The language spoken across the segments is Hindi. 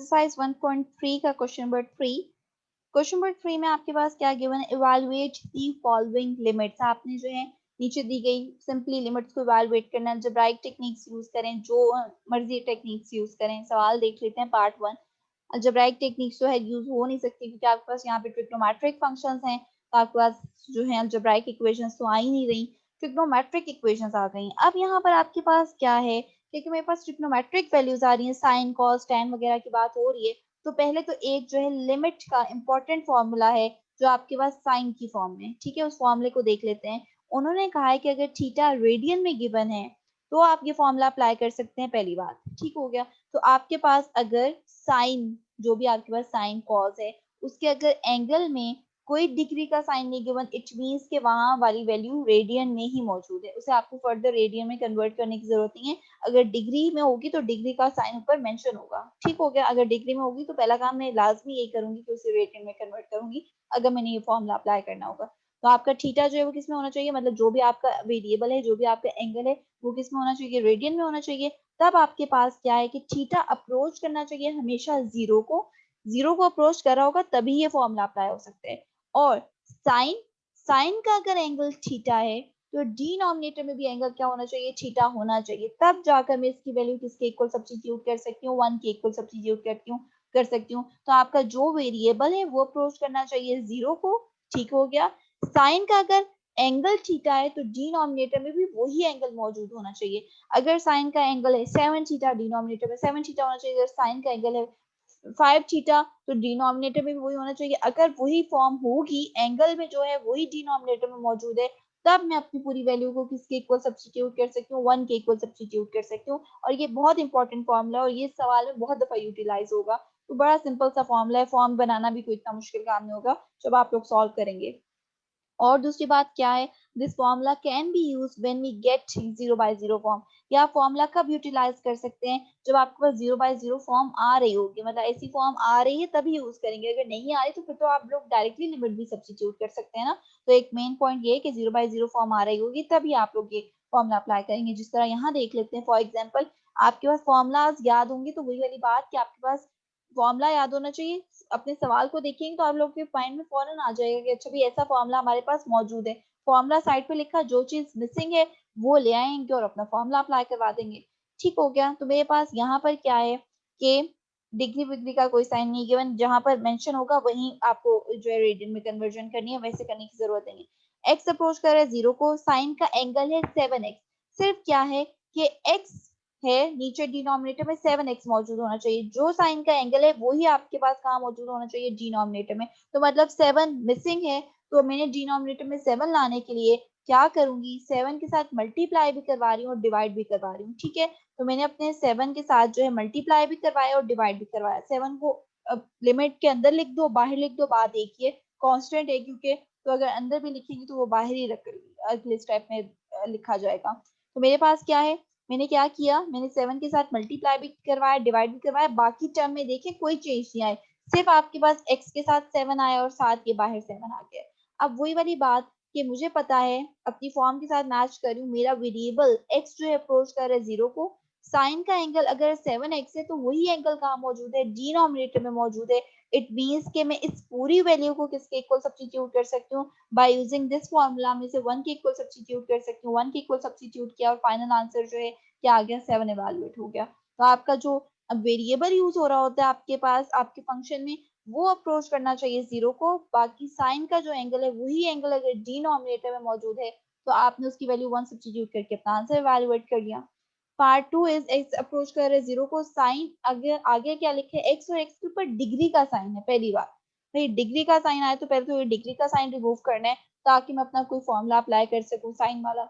एक्सरसाइज 1.3 का क्वेश्चन नंबर 3। क्वेश्चन नंबर 3 में आपके पास क्या गिवन है, इवैल्यूएट दी फॉलोइंग लिमिट्स। आपने जो है नीचे दी गई सिंपली लिमिट्स को इवैल्यूएट करना है। अलजेब्राइक टेक्निक्स यूज करें, जो मर्जी टेक्निक्स यूज करें। सवाल देख लेते हैं पार्ट 1। अलजेब्राइक टेक्निक्स जो है यूज हो नहीं सकती क्योंकि आपके पास यहाँ पे ट्रिग्नोमेट्रिक फंक्शंस हैं, तो आपके पास जो है अलजेब्राइक इक्वेशंस तो आ ही नहीं रही, ट्रिग्नोमेट्रिक इक्वेशंस आ गई। अब यहाँ पर आपके पास क्या है, क्योंकि मेरे पास ट्रिग्नोमेट्रिक वैल्यूज आ रही हैं, साइन कॉस टैन वगैरह की बात हो रही है, तो पहले तो एक जो है लिमिट का इंपॉर्टेंट फॉर्मूला है जो आपके पास साइन की फॉर्म में, ठीक है, उस फॉर्मूले को देख लेते हैं। उन्होंने कहा है कि अगर थीटा रेडियन में गिवन है तो आप ये फॉर्मूला अप्लाई कर सकते हैं, पहली बात, ठीक हो गया। तो आपके पास अगर साइन, जो भी आपके पास साइन कॉस है, उसके अगर एंगल में कोई डिग्री का साइन नहीं गिवन, इट मींस के वहां वाली वैल्यू रेडियन में ही मौजूद है, उसे आपको फर्दर रेडियन में कन्वर्ट करने की जरूरत नहीं है। अगर डिग्री में होगी तो डिग्री का साइन ऊपर मेंशन होगा, ठीक हो गया। अगर डिग्री में होगी तो पहला काम मैं लाजमी यही करूंगी कि उसे रेडियन में कन्वर्ट करूंगी, अगर मैंने ये फॉर्मूला अप्लाई करना होगा। तो आपका थीटा जो है वो किसमें होना चाहिए, मतलब जो भी आपका वेरिएबल है, जो भी आपका एंगल है, वो किसमें होना चाहिए, रेडियन में होना चाहिए। तब आपके पास क्या है कि थीटा अप्रोच करना चाहिए हमेशा जीरो को, जीरो को अप्रोच कर रहा होगा तभी ये फॉर्मूला अप्लाई हो सकते हैं। और साइन, साइन का अगर एंगल थीटा है तो डिनोमिनेटर में भी एंगल क्या होना चाहिए, थीटा होना चाहिए। तब जाकर मैं इसकी वैल्यू किसके इक्वल सब्स्टिट्यूट कर सकती हूँ, 1 के इक्वल सब्स्टिट्यूट कर सकती हूँ। तो आपका जो वेरिएबल है वो अप्रोच करना चाहिए जीरो को, ठीक हो गया। साइन का अगर एंगल थीटा है तो डिनोमिनेटर में भी वही एंगल मौजूद होना चाहिए। अगर साइन का एंगल है 7 थीटा, डिनोमिनेटर में 7 थीटा होना चाहिए। अगर साइन का एंगल है 5 थीटा तो डिनोमिनेटर में भी वही होना चाहिए। अगर वही फॉर्म होगी, एंगल में जो है वही डिनोमिनेटर में मौजूद है, तब मैं अपनी पूरी वैल्यू को किसके इक्वल सब्स्टिट्यूट कर सकती हूँ, 1 के इक्वल सब्स्टिट्यूट कर सकती हूँ। और ये बहुत इंपॉर्टेंट फॉर्मूला है और ये सवाल में बहुत दफा यूटिलाइज होगा। तो बड़ा सिंपल सा फॉर्मूला है, फॉर्म बनाना भी कोई इतना मुश्किल काम नहीं होगा जब आप लोग सॉल्व करेंगे। और दूसरी बात क्या है, this formula can be use when we get 0 by 0 form. या फॉर्मूला कब यूटिलाइज कर सकते हैं, जब आपके पास 0 by 0 फॉर्म आ रही होगी, मतलब ऐसी फॉर्म आ रही है तभी यूज करेंगे। अगर नहीं आ रही तो फिर तो आप लोग डायरेक्टली लिमिट भी सब्स्टिट्यूट कर सकते हैं ना। तो एक मेन पॉइंट ये है कि 0 by 0 फॉर्म आ रही होगी तभी आप लोग ये फॉर्मूला अप्लाई करेंगे। जिस तरह यहाँ देख लेते हैं, फॉर एग्जाम्पल आपके पास फॉर्मूलाज याद होंगी तो वही वाली बात कि आपके पास फॉर्मूला याद होना चाहिए। अपने सवाल को देखेंगे तो आप लोग के माइंड में फौरन आ जाएगा कि अच्छा भी ऐसा फॉर्मूला हमारे पास मौजूद है। फॉर्मूला साइड पे लिखा, जो चीज मिसिंग है वो ले आएंगे और अपना फॉर्मूला अप्लाई करवा देंगे, ठीक हो गया। तो मेरे पास यहाँ पर क्या है कि डिग्री विग्री का कोई साइन नहीं गिवन, जहां पर मेंशन होगा वहीं आपको जो है रेडियन में कन्वर्जन करनी है, वैसे करने की जरूरत नहीं है। एक्स अप्रोच कर रहे हैं जीरो को, साइन का एंगल है 7x। सिर्फ क्या है कि एक्स है, नीचे डिनोमिनेटर में 7x मौजूद होना चाहिए। जो साइन का एंगल है वही आपके पास कहाँ मौजूद होना चाहिए, डिनोमिनेटर में। तो मतलब 7 मिसिंग है, तो मैंने डिनोमिनेटर में 7 लाने के लिए क्या करूंगी, 7 के साथ मल्टीप्लाई भी करवा रही हूँ और डिवाइड भी करवा रही हूँ, ठीक है। तो मैंने अपने 7 के साथ जो है मल्टीप्लाई भी करवाया और डिवाइड भी करवाया। 7 को अब लिमिट के अंदर लिख दो, बाहर लिख दो, बात एक ही है, कॉन्स्टेंट है क्योंकि, तो अगर अंदर भी लिखेंगे तो वो बाहर ही रख अगले स्टेप में लिखा जाएगा। तो मेरे पास क्या है, मैंने क्या किया, मैंने 7 के साथ मल्टीप्लाई भी करवाया, डिवाइड भी करवाया, बाकी टर्म में देखें कोई चेंज नहीं आए, सिर्फ आपके पास x के साथ 7 आया और साथ के बाहर 7 आ गया। अब वही वाली बात कि मुझे पता है अपनी फॉर्म के साथ मैच कर रही हूँ, मेरा वेरिएबल x जो है अप्रोच कर रहा है जीरो को, साइन का एंगल अगर 7x है तो वही एंगल कहाँ मौजूद है, डिनोमिनेटर में मौजूद है। इट मींस कि मैं इस पूरी वैल्यू को किसके इक्वल सब्स्टिट्यूट कर सकती हूँ, बाय यूजिंग दिस फॉर्मूला में से 1 के इक्वल सब्स्टिट्यूट कर सकती हूँ। 1 के इक्वल सब्स्टिट्यूट किया और फाइनल आंसर जो है क्या आ गया, 7 इवेलुएट हो गया। तो आपका जो वेरिएबल यूज हो रहा होता है आपके पास आपके फंक्शन में, वो अप्रोच करना चाहिए जीरो को। बाकी साइन का जो एंगल है वही एंगल अगर डिनोमिनेटर में मौजूद है तो आपने उसकी वैल्यू 1 सब्स्टिट्यूट करके अपना आंसर इवेलुएट कर लिया। पार्ट 2 इज एक्स अप्रोच कर रहे जीरो को, साइन आगे आगे क्या लिखे, एक्स और एक्स के ऊपर डिग्री का साइन है। पहली बार भाई डिग्री का साइन आया तो पहले तो ये डिग्री का साइन रिमूव करना है ताकि मैं अपना कोई फॉर्मूला अप्लाई कर सकूं साइन वाला।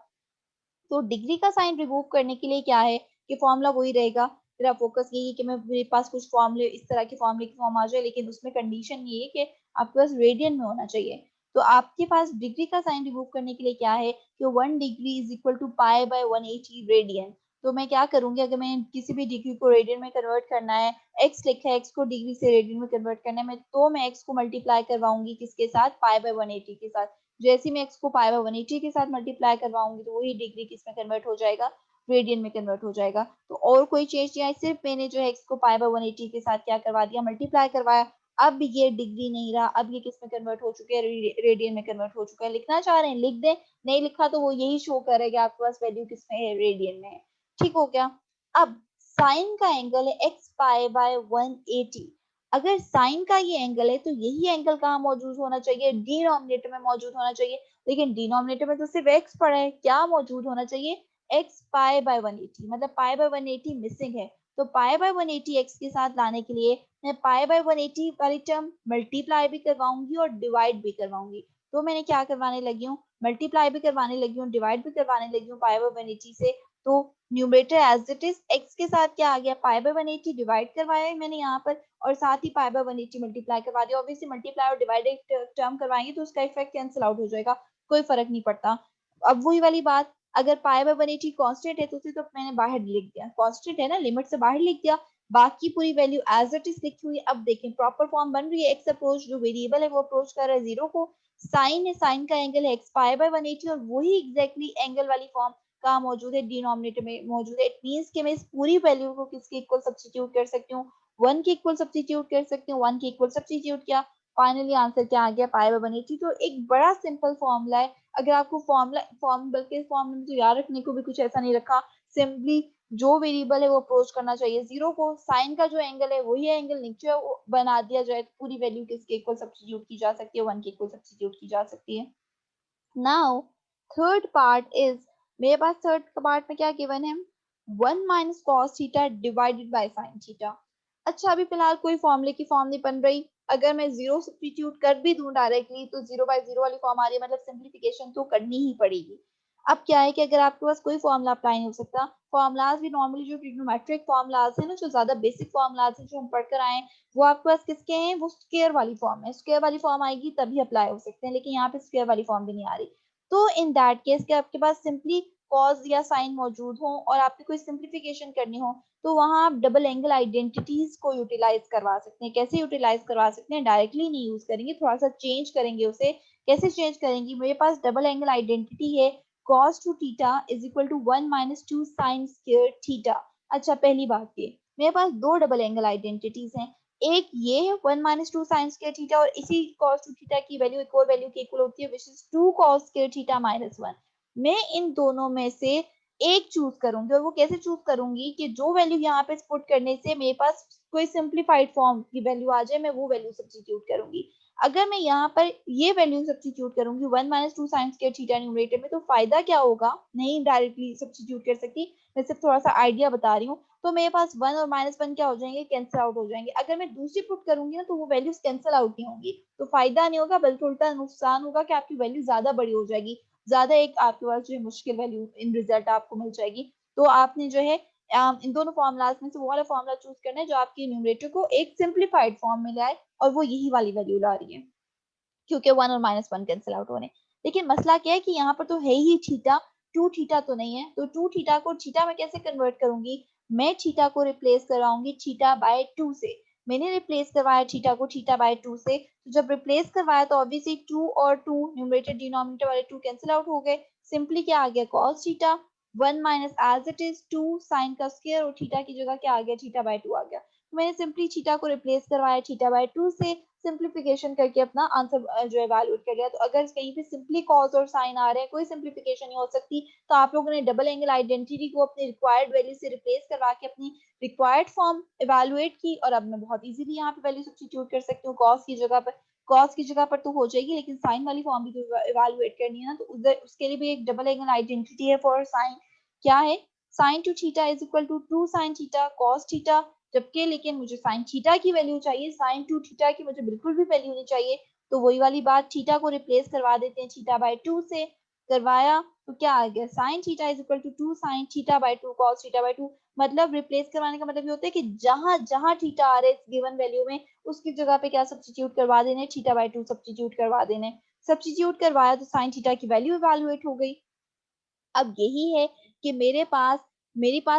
तो डिग्री का साइन रिमूव करने के लिए क्या है कि फॉर्मूला वही रहेगा। मेरा फोकस यही है कि मैं मेरे पास कुछ फॉर्मूले इस तरह के फॉर्मूले की फॉर्म आ जाए, लेकिन उसमें कंडीशन ये है कि आपके पास रेडियन में होना चाहिए। तो आपके पास डिग्री का साइन रिमूव करने के लिए क्या है कि 1 degree is equal to pi by 180 radian. तो मैं क्या करूंगी, अगर मैं किसी भी डिग्री को रेडियन में कन्वर्ट करना है, एक्स लिखा है, एक्स को डिग्री से रेडियन में कन्वर्ट करना है मैं, तो मैं एक्स को मल्टीप्लाई करवाऊंगी किसके साथ, पाई बाय 180 के साथ। जैसे मैं x को पाई बाय 180 के साथ मल्टीप्लाई करवाऊंगी तो वही डिग्री किस में कन्वर्ट हो जाएगा, रेडियन में कन्वर्ट हो जाएगा। तो और कोई चेंज नहीं आई, सिर्फ मैंने जो है x को पाई बाय 180 के साथ क्या करवा दिया, मल्टीप्लाई करवाया। अब ये डिग्री नहीं रहा, अब ये किस में कन्वर्ट हो चुके हैं, रेडियन में कन्वर्ट हो चुका है। लिखना चाह रहे हैं लिख दें, नहीं लिखा तो वो यही शो करेगा आपके पास वैल्यू किस में है, रेडियन में है। ठीक हो गया। अब साइन का एंगल है x पाई बाय 180। अगर साइन का ये एंगल है तो यही एंगल कहाँ मौजूद होना चाहिए, डिनोमिनेटर में मौजूद होना चाहिए। लेकिन डिनोमिनेटर में तो सिर्फ x पड़ा है, क्या मौजूद होना चाहिए, x पाई बाय 180, मतलब पाई बाय 180 मिसिंग है। तो पाई बाय 180 x के साथ लाने के लिए मैं पाई बाय 180 वाली टर्म मल्टीप्लाई भी करवाऊंगी और डिवाइड भी करवाऊंगी। तो मैंने क्या करवाने लगी हूँ, मल्टीप्लाई भी करवाने लगी हूँ, डिवाइड भी करवाने लगी हूँ पाई बाय 180 से। तो numerator as it is x के साथ क्या आ गया, पाई बाय 180 डिवाइड करवाया है मैंने यहाँ पर, और साथ ही पाई बाय 180 मल्टीप्लाई करवा दिया। ऑब्वियसली मल्टीप्लाई और डिवाइड एक टर्म करवाएंगे तो उसका इफेक्ट कैंसिल आउट हो जाएगा, कोई फर्क नहीं पड़ता। अब वही वाली बात, अगर पाई बाय 180 कांस्टेंट है तो उसे तो मैंने बाहर लिख दिया, कांस्टेंट है ना, लिमिट से बाहर लिख दिया, बाकी पूरी वैल्यू एज इट इज लिखी हुई है। अब देखें प्रॉपर फॉर्म बन रही है, एक्स अप्रोच जो वेरिएबल है वो अप्रोच कर रहा है जीरो को, साइन है, साइन का एंगल है एक्स पाई बाय 180, और वही एग्जैक्टली एंगल वाली फॉर्म कहाँ मौजूद है, डिनोमिनेटर में मौजूद है। इट मींस कि मैं इस पूरी वैल्यू को किसके इक्वल सब्स्टिट्यूट कर सकती हूँ, 1 के इक्वल सब्स्टिट्यूट कर सकती हूँ, 1 के इक्वल सब्स्टिट्यूट किया, फाइनली आंसर क्या आ गया, पाई बाय 180। तो एक बड़ा सिंपल फॉर्मूला है। अगर आपको बल्कि फॉर्मूला में तो याद रखने को भी कुछ ऐसा नहीं रखा, सिंपली जो वेरिएबल है वो अप्रोच करना चाहिए जीरो को, साइन का जो एंगल है वही एंगल नीचे बना दिया जाए, तो पूरी वैल्यू किसके इक्वल सब्स्टिट्यूट की जा सकती है, 1 के इक्वल सब्स्टिट्यूट की जा सकती है। नाउ थर्ड पार्ट इज, मेरे पास थर्ड पार्ट में क्या गिवन है, 1 minus cos theta divided by sine theta. अच्छा अभी फिलहाल कोई फॉर्मूले की फॉर्म नहीं बन रही, अगर मैं जीरो सब्स्टिट्यूट कर भी दूं डायरेक्टली तो जीरो बाय जीरो वाली फॉर्म आ रही है, मतलब सिंप्लीफिकेशन तो करनी ही पड़ेगी। अब क्या है कि अगर आपके पास कोई फॉर्मूला अप्लाई नहीं हो सकता, फॉर्मुलाज भी नॉर्मली जो ट्रिग्नोमेट्रिक फॉर्मुलाज है ना, जो ज्यादा बेसिक फॉर्मुलाज है जो हम पढ़कर आए हैं, वो आपके पास किसके हैं, वो स्क्वायर वाली फॉर्म है, स्क्वायर वाली फॉर्म आएगी तभी अप्लाई हो सकते हैं, लेकिन यहाँ पे स्क्वायर वाली फॉर्म भी नहीं आ रही। तो इन दैट केस के आपके पास सिंपली कॉज या साइन मौजूद हो और आपको कोई सिंप्लीफिकेशन करनी हो, तो वहां आप डबल एंगल आइडेंटिटीज को यूटिलाइज करवा सकते हैं। कैसे यूटिलाइज करवा सकते हैं, डायरेक्टली नहीं यूज करेंगे, थोड़ा सा चेंज करेंगे उसे। कैसे चेंज करेंगे, मेरे पास डबल एंगल आइडेंटिटी है cos two theta is equal to 1 minus 2 sine square theta. अच्छा पहली बात ये, मेरे पास दो डबल एंगल आइडेंटिटीज हैं, एक ये है 1 माइनस 2 साइन स्क्वायर थीटा, और इसी cos टू थीटा की वैल्यू एक और वैल्यू की इक्वल होती है which is 2 cos square theta minus 1। मैं इन दोनों में से एक चूज करूंगी, और वो कैसे चूज करूंगी कि जो वैल्यू यहाँ पे पुट करने से मेरे पास कोई सिंप्लीफाइड फॉर्म की वैल्यू आ जाए, मैं वो वैल्यू सब्स्टिट्यूट करूंगी। अगर मैं यहाँ पर ये वैल्यू सब्स्टिट्यूट करूंगी 1 minus 2 sine square theta numerator में, तो फायदा क्या होगा, नहीं डायरेक्टली सब्स्टिट्यूट कर सकती, मैं सिर्फ थोड़ा सा आइडिया बता रही हूँ। तो मेरे पास 1 और माइनस 1 क्या हो जाएंगे, कैंसिल आउट हो जाएंगे। अगर मैं दूसरी पुट करूंगी ना तो वो वैल्यूज कैंसिल आउट नहीं होंगी, तो फायदा नहीं होगा बल्कि उल्टा नुकसान होगा कि आपकी वैल्यू ज्यादा बड़ी हो जाएगी, ज्यादा एक आपके पास जो है मुश्किल वैल्यू इन रिजल्ट आपको मिल जाएगी। तो आपने जो है इन दोनों फॉर्मुलाज में से वो वाला फॉर्मुला चूज करना है जो आपके न्यूमरेटर को एक सिंप्लीफाइड फॉर्म में लाए, और वो यही वाली वैल्यू ला रही है, क्योंकि 1 और माइनस 1 कैंसिल आउट हो रहे हैं। लेकिन मसला क्या है कि यहाँ पर तो है ही थीटा, टू थीटा तो नहीं है, तो टू थीटा को थीटा में कैसे कन्वर्ट करूंगी, मैं थीटा को रिप्लेस कराऊंगी थीटा बाय 2 से। मैंने रिप्लेस करवाया थीटा को थीटा बाय 2 से, तो जब रिप्लेस करवाया तो ऑब्वियसली 2 और 2 न्यूमरेटर डिनोमिनेटर वाले 2 कैंसिल आउट हो गए, सिंपली क्या आ गया cos theta 1 minus as it is 2 sine का स्क्वायर, और थीटा की जगह क्या आ गया, थीटा बाय 2 आ गया। तो मैंने सिंपली थीटा को रिप्लेस करवाया थीटा बाय 2 से, सिंप्लीफिकेशन करके अपना आंसर जो है वैल्यूट कर लिया। तो अगर कहीं पे सिंपली कॉज और साइन आ रहे हैं, कोई सिंप्लीफिकेशन नहीं हो सकती, तो आप लोगों ने डबल एंगल आइडेंटिटी को अपनी रिक्वायर्ड वैल्यू से रिप्लेस करवा के अपनी रिक्वायर्ड फॉर्म इवेलुएट की, और अब मैं बहुत इजीली यहाँ पे वैल्यू सब्स्टिट्यूट कर सकती हूँ कॉस की जगह पर। कॉस की जगह पर तो हो जाएगी, लेकिन साइन वाली फॉर्म भी तो इवेलुएट करनी है ना, तो उधर उसके लिए भी एक डबल एंगल आइडेंटिटी है फॉर साइन, क्या है, sine two theta is equal to 2 sine theta cos theta. जबकि लेकिन मुझे साइन थीटा की वैल्यू चाहिए, साइन टू थीटा की मुझे बिल्कुल भी वैल्यू नहीं चाहिए। तो वही वाली बात, थीटा को रिप्लेस करवा देते हैं थीटा बाय 2 से, करवाया तो क्या आ गया, sine theta is equal to 2 sine theta by 2 cos theta by 2। मतलब रिप्लेस करवाने का मतलब ये होता है कि जहां जहां थीटा आ रहा है इस गिवन वैल्यू में, उसकी जगह पे क्या सब्स्टिट्यूट करवा देने, थीटा बाय 2 सब्स्टिट्यूट करवा देने। सब्स्टिट्यूट करवाया तो साइन थीटा की वैल्यू इवेलुएट हो गई। अब यही है कि मेरे पास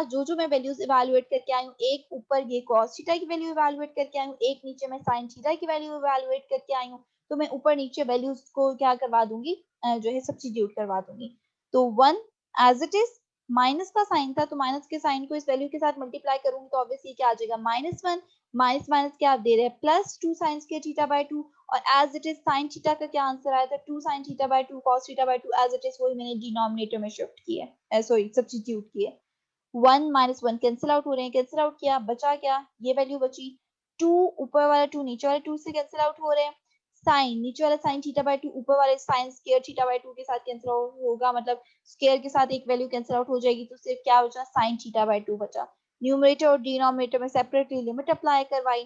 जो जो मैं वैल्यूज इवेलुएट करके आई हूँ, एक ऊपर ये cos थीटा की वैल्यू इवेलुएट करके आई हूँ, एक नीचे मैं sin थीटा की वैल्यू इवेलुएट करके आई हूँ। तो मैं ऊपर नीचे वैल्यूज को क्या करवा दूंगी, जो है सब्स्टिट्यूट करवा दूंगी। तो 1 एज इट इज माइनस का साइन था तो माइनस के साइन को इस वैल्यू के साथ मल्टीप्लाई करूंगी तो ऑब्वियसली क्या आ जाएगा -1, माइनस माइनस क्या आप दे रहे हैं plus 2 sin square theta by 2, और as it is sine theta का क्या आंसर आया था 2 sin theta by 2 cos theta by 2, as it is वही मैंने डिनोमिनेटर में शिफ्ट किया है, सॉरी सब्स्टिट्यूट किया। 1 -1 कैंसिल आउट हो रहे हैं, कैंसिल आउट किया, बचा क्या, ये वैल्यू बची 2, ऊपर वाला 2 नीचे वाले 2 से कैंसिल आउट हो रहे हैं, साइन नीचे वाला साइन थीटा बाय 2 ऊपर वाले साइन स्क्वायर थीटा बाय 2 के साथ कैंसिल आउट होगा, मतलब स्क्वायर के साथ एक वैल्यू कैंसिल आउट हो जाएगी तो सिर्फ क्या बचा साइन थीटा बाय 2 बचा। न्यूमरेटर और डिनोमिनेटर में सेपरेटली लिमिट अप्लाई करवाई,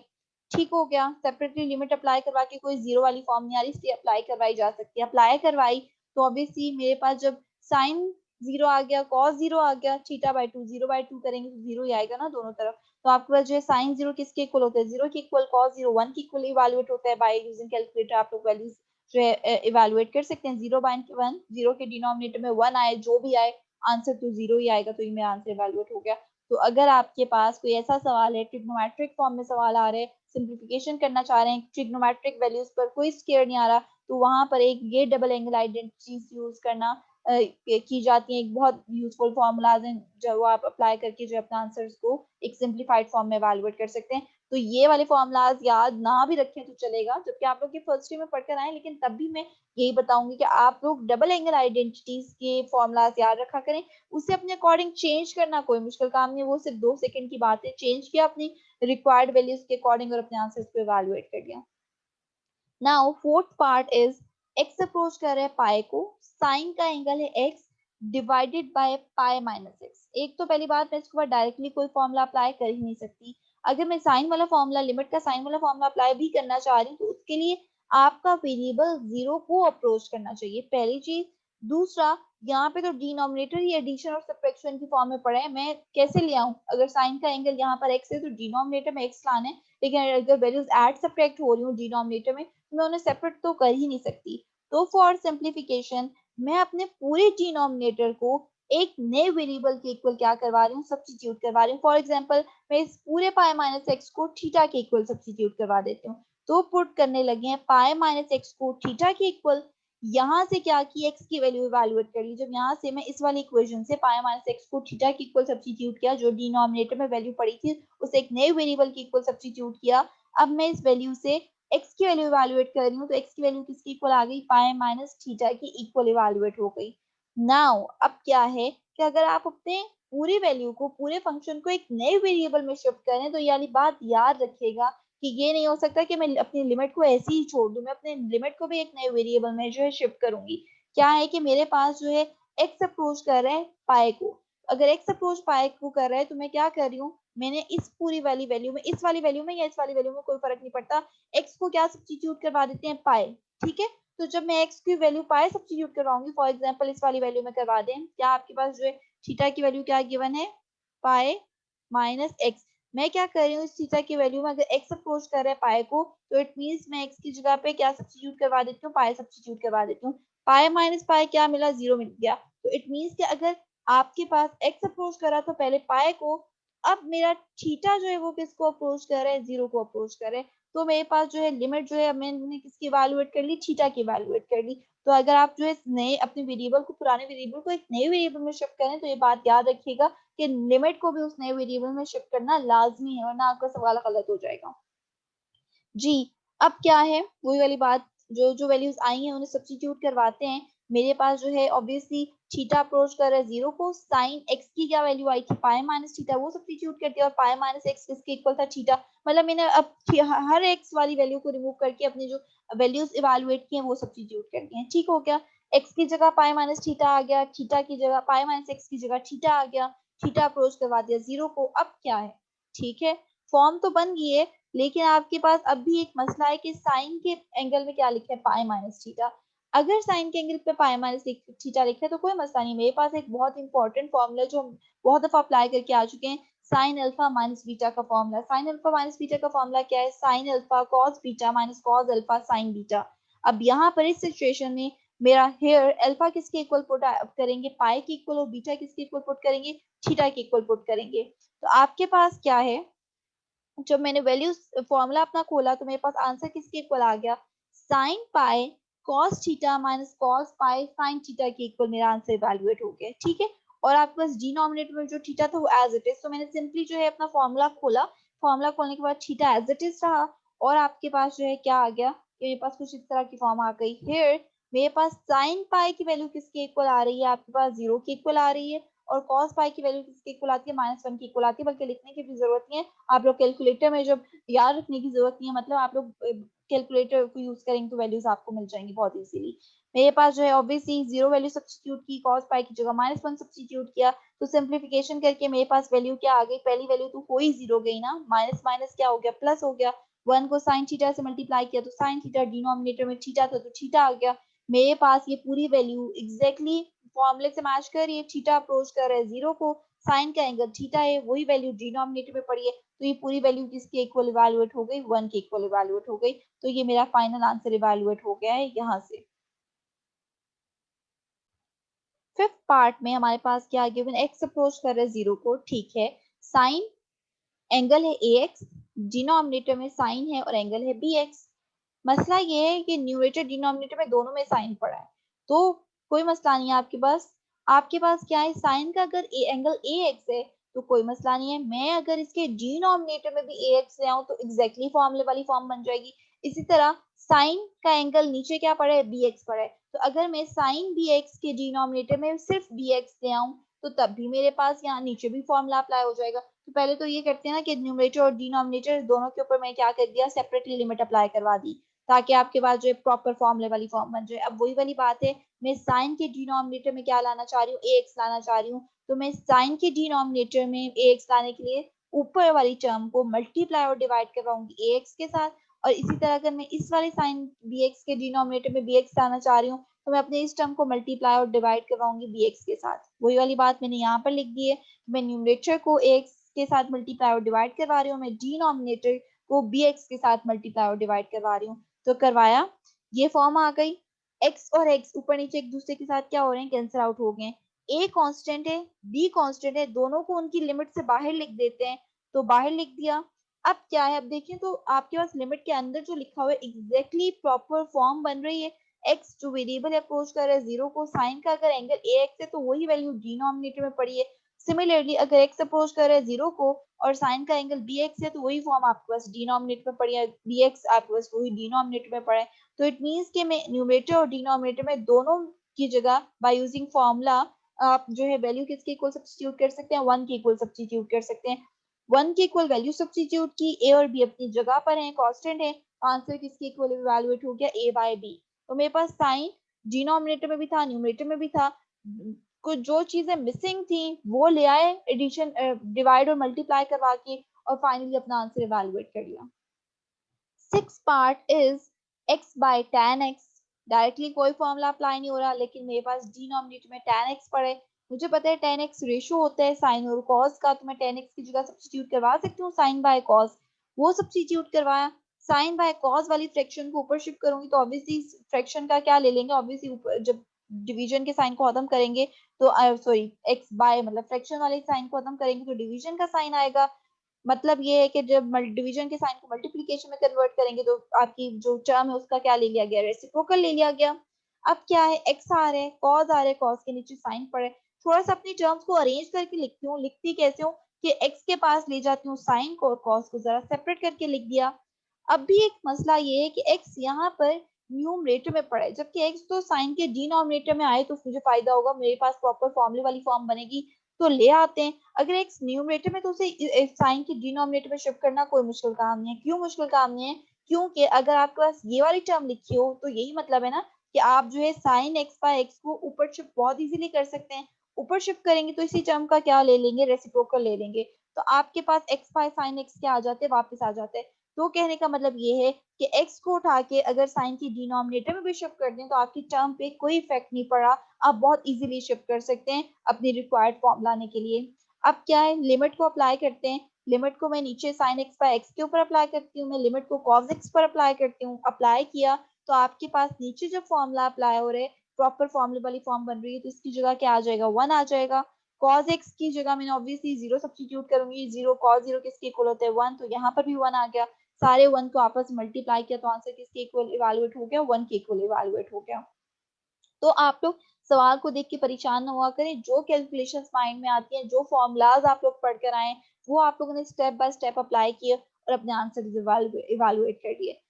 ठीक हो गया। सेपरेटली लिमिट अप्लाई करवा के कोई जीरो वाली फॉर्म नहीं आ रही, इसलिए अप्लाई करवाई जा सकती है। अप्लाई करवाई तो ऑब्वियसली मेरे पास जब साइन जीरो आ गया, कॉस जीरो आ गया, थीटा बाय 2 जीरो बाय 2 करेंगे तो जीरो ही आएगा ना दोनों तरफ। तो आपके पास जो है साइन जीरो किसके इक्वल होता है, जीरो के इक्वल, कॉस जीरो 1 के इक्वल इवैल्यूएट होता है। बाय यूजिंग कैलकुलेटर आप लोग वैल्यूज जो है इवैल्यूएट कर सकते हैं। 0 बाय 1, जीरो के डिनोमिनेटर में 1 आए, जो भी आए आंसर तो जीरो ही आएगा, तो ये मेरा आंसर इवैल्यूएट हो गया। तो अगर आपके पास कोई ऐसा सवाल है, ट्रिग्नोमेट्रिक फॉर्म में सवाल आ रहे हैं, सिंप्लीफिकेशन करना चाह रहे हैं, ट्रिग्नोमेट्रिक वैल्यूज पर कोई स्केयर नहीं आ रहा, तो वहां पर एक ये डबल एंगल आइडेंटिटीज यूज करना की जाती है। एक बहुत यूजफुल फॉर्मूलाज हैं जो आप अप्लाई करके जो अपने आंसर्स को एक सिंप्लीफाइड फॉर्म में इवैल्यूएट कर सकते हैं। तो ये वाले फॉर्मूलाज याद ना भी रखें तो चलेगा, जबकि आप लोग ये फर्स्ट ईयर में पढ़कर आए, लेकिन तब भी मैं यही बताऊंगी कि आप लोग डबल एंगल आइडेंटिटीज के फॉर्मूलाज याद रखा करें। उसे अपने अकॉर्डिंग चेंज करना कोई मुश्किल काम नहीं, वो सिर्फ 2 सेकंड की बात है। चेंज किया अपनी रिक्वायर्ड वैल्यूज के अकॉर्डिंग और अपने आंसर्स को इवैल्यूएट कर लिया। Now fourth part is x approach कर रहे हैं पाई को, साइन का एंगल है x divided by pi minus x. एक तो पहली बात, मैं इसके बाद डायरेक्टली कोई फॉर्मूला अप्लाई कर ही नहीं सकती। अगर मैं साइन वाला फॉर्मूला, लिमिट का साइन वाला फॉर्मूला अप्लाई भी करना चाह रही हूँ तो उसके लिए आपका वेरिएबल जीरो को अप्रोच करना चाहिए, पहली चीज। दूसरा, यहाँ पे तो डिनोमिनेटर ही एडिशन और सब्ट्रैक्शन की फॉर्म में पड़ा है, मैं कैसे ले आऊं? अगर साइन का एंगल यहाँ पर एक्स है तो डिनोमिनेटर में एक्स लाना है, लेकिन अगर वैल्यूज ऐड सब्ट्रैक्ट हो रही हूँ डिनोमिनेटर में, मैं उन्हें सेपरेट तो कर ही नहीं सकती। तो फॉर सिंप्लीफिकेशन मैं अपने पूरे डिनोमिनेटर को एक नए वेरिएबल के इक्वल क्या करवा रही हूँ, सब्स्टिट्यूट करवा रही हूँ। फॉर एग्जांपल मैं इस पूरे पाई माइनस एक्स को थीटा के इक्वल सब्स्टिट्यूट करवा देती हूँ। तो पुट करने लगे हैं पाई माइनस एक्स को थीटा के इक्वल, यहाँ से क्या की एक्स की वैल्यू इवैल्यूएट कर ली। जब यहाँ से मैं इस वाली इक्वेशन से पाई माइनस एक्स को थीटा के इक्वल सब्स्टिट्यूट किया, जो डिनोमिनेटर में वैल्यू पड़ी थी उसे एक नए वेरिएबल के इक्वल सब्स्टिट्यूट किया। अब मैं इस वैल्यू से एक्स की वैल्यू इवैल्यूएट कर रही हूँ, तो एक्स की वैल्यू किसकी इक्वल आ गई, पाई माइनस थीटा की इक्वल इवैल्यूएट हो गई। नाउ अब क्या है कि अगर आप अपने पूरी वैल्यू को, पूरे फंक्शन को एक नए वेरिएबल में शिफ्ट करें, तो ये वाली बात याद रखिएगा कि ये नहीं हो सकता कि मैं अपनी लिमिट को ऐसे ही छोड़ दूं, मैं अपने लिमिट को भी एक नए वेरिएबल में जो है शिफ्ट करूंगी। क्या है कि मेरे पास जो है एक्स अप्रोच कर रहा है पाई को, अगर एक्स अप्रोच पाई को कर रहा है तो मैं क्या कर रही हूँ, मैंने इस पूरी वाली वैल्यू में, इस वाली वैल्यू में या इस वाली वैल्यू में कोई फर्क नहीं पड़ता, एक्स को क्या सब्स्टिट्यूट करवा देते हैं पाई, ठीक है। तो जब मैं एक्स की वैल्यू पाई सब्स्टिट्यूट करवाऊंगी, फॉर एग्जांपल इस वाली वैल्यू में करवा दें, क्या आपके पास जो है थीटा की वैल्यू क्या गिवन है, पाई माइनस एक्स। मैं क्या कर रही हूँ, इस थीटा की वैल्यू में अगर एक्स अप्रोच कर रहा है पाई को, तो इट मींस मैं एक्स की जगह पे क्या सब्स्टिट्यूट करवा देती हूँ, पाई सब्स्टिट्यूट करवा देती हूँ। पाई माइनस पाई क्या मिला, जीरो मिल गया। तो इट मींस कि अगर आपके पास एक्स अप्रोच करा तो पहले पाई को, अब मेरा थीटा जो है वो किसको अप्रोच कर रहा है, जीरो को अप्रोच कर रहा है। तो मेरे पास जो है लिमिट जो है मैंने किसकी इवैल्यूएट कर ली, थीटा की इवैल्यूएट कर ली। तो अगर आप जो है नए अपने वेरिएबल को, पुराने वेरिएबल को एक नए वेरिएबल में शिफ्ट करें, तो ये बात याद रखिएगा कि लिमिट को भी उस नए वेरिएबल में शिफ्ट करना लाजमी है, वरना आपका सवाल गलत हो जाएगा। जी, अब क्या है वही वाली बात, जो जो वैल्यूज आई हैं उन्हें सब्स्टिट्यूट करवाते हैं। मेरे पास जो है ऑब्वियसली थीटा अप्रोच कर रहा है जीरो को, साइन एक्स की क्या वैल्यू आई थी, पाई माइनस थीटा, वो सब्स्टिट्यूट करती है, और पाई माइनस एक्स किसके इक्वल था, थीटा। मतलब मैंने अब हर एक्स वाली वैल्यू को रिमूव करके अपनी जो वैल्यूज इवैल्यूएट की हैं वो सब्स्टिट्यूट कर दी हैं, ठीक हो गया। एक्स की जगह पाई माइनस थीटा आ गया, थीटा की जगह पाई माइनस एक्स की जगह थीटा आ गया, थीटा अप्रोच करवा दिया जीरो को। अब क्या है, ठीक है, फॉर्म तो बन गई है, लेकिन आपके पास अब भी एक मसला है कि साइन के एंगल में क्या लिखा है, पाई माइनस थीटा। अगर साइन के एंगल पे पाई माइनस थीटा लिखा है तो कोई मसला नहीं, मेरे पास एक बहुत इंपॉर्टेंट फॉर्मूला जो हम बहुत दफा अप्लाई करके आ चुके हैं, साइन अल्फा माइनस बीटा का formula. Sine alpha minus beta का फॉर्मूला क्या है, sine alpha cos beta minus cos alpha sign beta. अब यहाँ पर इस सिचुएशन में मेरा हेयर अल्फा किसके इक्वल पुट करेंगे, पाई के इक्वल, और बीटा किसके इक्वल पुट करेंगे, थीटा के इक्वल पुट करेंगे। तो आपके पास क्या है, जब मैंने वैल्यू फॉर्मूला अपना खोला तो मेरे पास आंसर किसके इक्वल आ गया, sine pi cos theta minus cos pi sine theta के इक्वल मेरा आंसर इवैल्यूएट हो गया, ठीक है। और आपके पास डिनोमिनेटर में जो थीटा था वो एज इट इज, तो मैंने सिंपली जो है अपना फॉर्मूला खोला, फॉर्मूला खोलने के बाद थीटा एज इट इज रहा, और आपके पास जो है क्या आ गया कि मेरे पास कुछ इस तरह की फॉर्म आ गई। हियर मेरे पास साइन पाई की वैल्यू किसके इक्वल आ रही है, आपके पास 0 के इक्वल आ रही है, और कॉस पाई की वैल्यू किसके इक्वल आती है, -1 के इक्वल आती है, बल्कि लिखने की भी जरूरत नहीं है, आप लोग कैलकुलेटर में जब याद रखने की जरूरत नहीं है, मतलब आप लोग कैलकुलेटर को यूज करेंगे तो वैल्यूज आपको मिल जाएंगी बहुत इजीली। मेरे पास जो है ऑब्वियसली 0 वैल्यू सब्स्टिट्यूट की, कॉस पाई की जगह -1 सब्स्टिट्यूट किया, तो सिंप्लीफिकेशन करके मेरे पास वैल्यू क्या आ गई, पहली वैल्यू तो हो ही 0 गई ना, माइनस माइनस क्या हो गया, प्लस हो गया, 1 को साइन थीटा से मल्टीप्लाई किया तो साइन थीटा, डिनोमिनेटर में थीटा था तो थीटा आ गया। मेरे पास ये पूरी वैल्यू एग्जैक्टली फॉर्मूले से मैच कर रही है, थीटा अप्रोच कर रहा है 0 को, साइन का एंगल थीटा है, वही वैल्यू डिनोमिनेटर में पड़ी है, तो ये पूरी वैल्यू किसके इक्वल इवैल्यूएट हो गई, 1 के इक्वल इवैल्यूएट हो गई। तो ये मेरा फाइनल आंसर इवैल्यूएट हो गया है यहाँ से। फिफ्थ पार्ट में हमारे पास क्या गिवन, एक्स अप्रोच कर रहा है 0 को, ठीक है, साइन एंगल है ए एक्स, डिनोमिनेटर में साइन है और एंगल है बी एक्स। मसला ये है कि न्यूमरेटर डिनोमिनेटर में दोनों में साइन पड़ा है, तो कोई मसला नहीं है आपके पास। आपके पास क्या है, साइन का अगर एंगल ए एक्स है तो कोई मसला नहीं है, मैं अगर इसके डिनोमिनेटर में भी ए एक्स ले आऊं तो एग्जैक्टली फॉर्मूले वाली फॉर्म बन जाएगी। इसी तरह साइन का एंगल नीचे क्या पड़ा है, बी एक्स पड़ा है, तो अगर मैं साइन बी एक्स के डिनोमिनेटर में सिर्फ बी एक्स ले आऊं तो तब भी मेरे पास यहाँ नीचे भी फॉर्मूला अप्लाई हो जाएगा। तो पहले तो ये करते हैं ना कि न्यूमरेटर और डिनोमिनेटर दोनों के ऊपर मैं क्या कर दिया, सेपरेटली लिमिट अप्लाई करवा दी, ताकि आपके पास जो है प्रॉपर फॉर्मूले वाली फॉर्म बन जाए। अब वही वाली बात है, मैं साइन के डिनोमिनेटर में क्या लाना चाह रही हूँ, ए एक्स लाना चाह रही हूँ, तो मैं साइन के डिनोमिनेटर में ए एक्स लाने के लिए ऊपर वाली टर्म को मल्टीप्लाई और डिवाइड करवाऊंगी ए एक्स के साथ, और इसी तरह अगर मैं इस वाले साइन बी एक्स के डिनोमिनेटर में बी एक्स लाना चाह रही हूँ तो मैं अपने इस टर्म को मल्टीप्लाई और डिवाइड करवाऊंगी बी एक्स के साथ। वही वाली बात मैंने यहाँ पर लिख दी है, मैं न्यूमरेटर को ए एक्स के साथ मल्टीप्लाई और डिवाइड करवा रही हूँ, मैं डिनोमिनेटर को बी एक्स के साथ मल्टीप्लाई और डिवाइड करवा रही हूँ। तो करवाया, ये फॉर्म आ गई, एक्स और एक्स ऊपर नीचे एक दूसरे के साथ क्या हो रहे हैं, कैंसिल आउट हो गए। ए कांस्टेंट है, बी कांस्टेंट है, दोनों को उनकी लिमिट से बाहर लिख देते हैं, तो बाहर लिख दिया। अब क्या है, अब देखिए तो आपके पास लिमिट के अंदर जो लिखा हुआ है एग्जैक्टली प्रॉपर फॉर्म बन रही है। एक्स जो वेरिएबल अप्रोच कर रहा है 0 को, साइन का अगर एंगल ए एक्स है तो वही वैल्यू डिनोमिनेटर में पड़ी है। सिमिलरली अगर एक्स अप्रोच कर रहा है 0 को और साइन का एंगल बी एक्स है तो वही फॉर्म आपके पास डिनोमिनेटर में पड़ी है, बी एक्स आपके पास वही डिनोमिनेटर में पड़ा है। तो इट मीन्स कि मैं न्यूमरेटर और डिनोमिनेटर में दोनों की जगह बाय यूजिंग फॉर्मूला आप जो है वैल्यू किसके इक्वल सब्स्टिट्यूट कर सकते हैं, 1 के इक्वल सब्स्टिट्यूट कर सकते हैं। 1 के इक्वल वैल्यू सब्स्टिट्यूट की, ए और बी अपनी जगह पर है, कांस्टेंट है, आंसर किसके इक्वल इवैल्यूएट हो गया, ए बाय बी। तो मेरे पास साइन डिनोमिनेटर में भी था, न्यूमरेटर में भी था, कुछ जो चीजें मिसिंग थी वो ले आए एडिशन, डिवाइड और मल्टीप्लाई करवा के, और फाइनली अपना आंसर इवैल्यूएट कर लिया। Six part is x by tan x, directly कोई फॉर्मूला अप्लाई नहीं हो रहा, लेकिन मेरे पास डिनोमिनेटर में tan x पड़े, मुझे पता है tan x रेशियो होता है साइन और कॉस का, तो मैं tan x की जगह सब्स्टिट्यूट करवा सकती हूँ साइन बाय कॉस, वो सब्स्टिट्यूट करवाया। साइन बाय कॉस वाली फ्रैक्शन को ऊपर शिफ्ट करूंगी तो ऑब्वियसली फ्रैक्शन का क्या ले लेंगे, ऑब्वियसली ऊपर जब डिवीजन के साइन को खत्म करेंगे तो सॉरी एक्स बाय मतलब फ्रैक्शन वाले साइन को खत्म करेंगे तो डिवीजन का साइन आएगा। मतलब ये है कि जब डिवीजन के साइन को मल्टीप्लिकेशन में कन्वर्ट करेंगे तो आपकी जो टर्म है उसका क्या ले लिया गया, रेसिप्रोकल ले लिया गया। अब क्या है, एक्स आ रहा है, कॉस आ रहा है, कॉस के नीचे साइन पड़े, थोड़ा सा अपनी टर्म्स को अरेंज करके लिखती हूँ, लिखती कैसे हूँ कि एक्स के पास ले जाती हूँ साइन को और कॉस को जरा सेपरेट करके लिख दिया। अब भी एक मसला ये है कि एक्स यहाँ पर न्यूमरेटर में पड़ा है, जबकि एक्स तो साइन के डिनोमिनेटर में आए तो मुझे फायदा होगा, मेरे पास प्रॉपर फॉर्मूले वाली फॉर्म बनेगी, तो ले आते हैं। अगर एक्स न्यूमरेटर में तो उसे साइन के डिनोमिनेटर में शिफ्ट करना कोई मुश्किल काम नहीं है। क्यों मुश्किल काम नहीं है, क्योंकि अगर आपके पास ये वाली टर्म लिखी हो तो यही मतलब है ना कि आप जो है साइन एक्स बाय एक्स को ऊपर शिफ्ट बहुत इजीली कर सकते हैं। ऊपर शिफ्ट करेंगे तो इसी टर्म का क्या ले लेंगे, रेसिप्रोकल ले लेंगे, तो आपके पास एक्स बाय साइन एक्स क्या आ जाते हैं, वापस आ जाते हैं। तो कहने का मतलब ये है कि एक्स को उठा के अगर साइन की डिनोमिनेटर में भी शिफ्ट कर दें तो आपकी टर्म पे कोई इफेक्ट नहीं पड़ा, आप बहुत इजीली शिफ्ट कर सकते हैं अपनी रिक्वायर्ड फॉर्म लाने के लिए। अब क्या है, लिमिट को अप्लाई करते हैं, लिमिट को मैं नीचे साइन एक्स बाय एक्स के ऊपर अप्लाई करती हूँ, मैं लिमिट को कॉस एक्स पर अप्लाई करती हूँ, अप्लाई किया तो आपके पास नीचे जब फॉर्मूला अप्लाई हो रहे हैं प्रॉपर फॉर्मूले वाली फॉर्म बन रही है तो इसकी जगह क्या आ जाएगा, 1 आ जाएगा। कॉस एक्स की जगह मैंने ऑब्वियसली 0 सब्स्टिट्यूट करूंगी, 0 कॉस 0 किसके इक्वल होता है 1, तो यहाँ पर भी 1 आ गया, सारे 1 को आपस में मल्टीप्लाई किया तो आंसर किसके इक्वल इवैल्यूएट हो गया, 1 के इक्वल इवैल्यूएट हो गया। तो आप लोग सवाल को देख के परेशान ना हुआ करें, जो कैलकुलेशंस माइंड में आती हैं, जो फॉर्मूलाज आप लोग पढ़ कर आए वो आप लोगों ने स्टेप बाय स्टेप अप्लाई किए और अपने आंसर इवेलुएट कर लिए।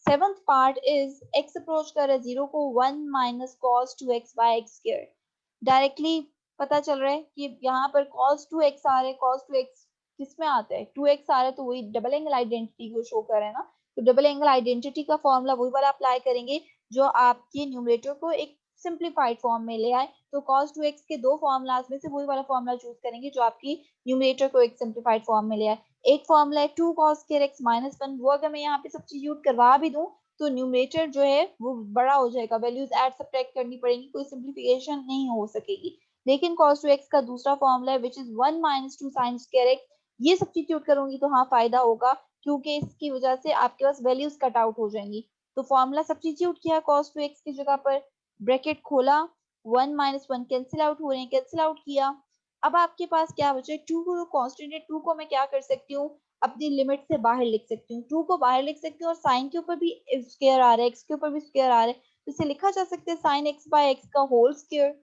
Seventh part is x approach कर रहा है जीरो को, 1 minus cos 2x by x square. Directly पता चल रहा है कि यहाँ पर cos 2x आ रहे हैं, cos 2x किस में आता है, 2x आ रहा है तो वही डबल एंगल आइडेंटिटी को शो कर रहा है ना, तो डबल एंगल आइडेंटिटी का फॉर्मूला वही वाला अप्लाई करेंगे जो आपके न्यूमरेटर को एक सिंप्लीफाइड फॉर्म में ले आए। तो cos 2x के दो फॉर्मूलाज में से वही वाला फॉर्मूला चूज करेंगे जो आपकी न्यूमरेटर को एक सिंप्लीफाइड फॉर्म में ले आए। एक फॉर्मूला है 2 cos square x माइनस 1, वो अगर मैं यहाँ पे सब्स्टिट्यूट करवा भी दूं तो न्यूमरेटर जो है वो बड़ा हो जाएगा, वैल्यूज ऐड सब्ट्रैक्ट करनी पड़ेगी, कोई सिंप्लीफिकेशन नहीं हो सकेगी। लेकिन cos 2x का दूसरा फॉर्मूला है which is 1 minus 2 sin square x, ये सब्स्टिट्यूट करूंगी तो हाँ फायदा होगा क्योंकि इसकी वजह से आपके पास वैल्यूज कट आउट हो जाएंगी। तो फॉर्मूला सब्स्टिट्यूट किया cos 2x की जगह पर, ब्रैकेट खोला, 1 माइनस 1 कैंसिल आउट हो रहे हैं, कैंसिल आउट किया। अब आपके पास क्या बचे, 2 को कांस्टेंट है, 2 को मैं क्या कर सकती हूँ अपनी लिमिट से बाहर लिख सकती हूँ, 2 को बाहर लिख सकती हूँ और साइन के ऊपर भी स्क्वायर आ रहा है, एक्स के ऊपर भी स्क्वायर आ रहा है, तो इसे लिखा जा सकता है साइन एक्स बाय एक्स का होल स्क्वायर।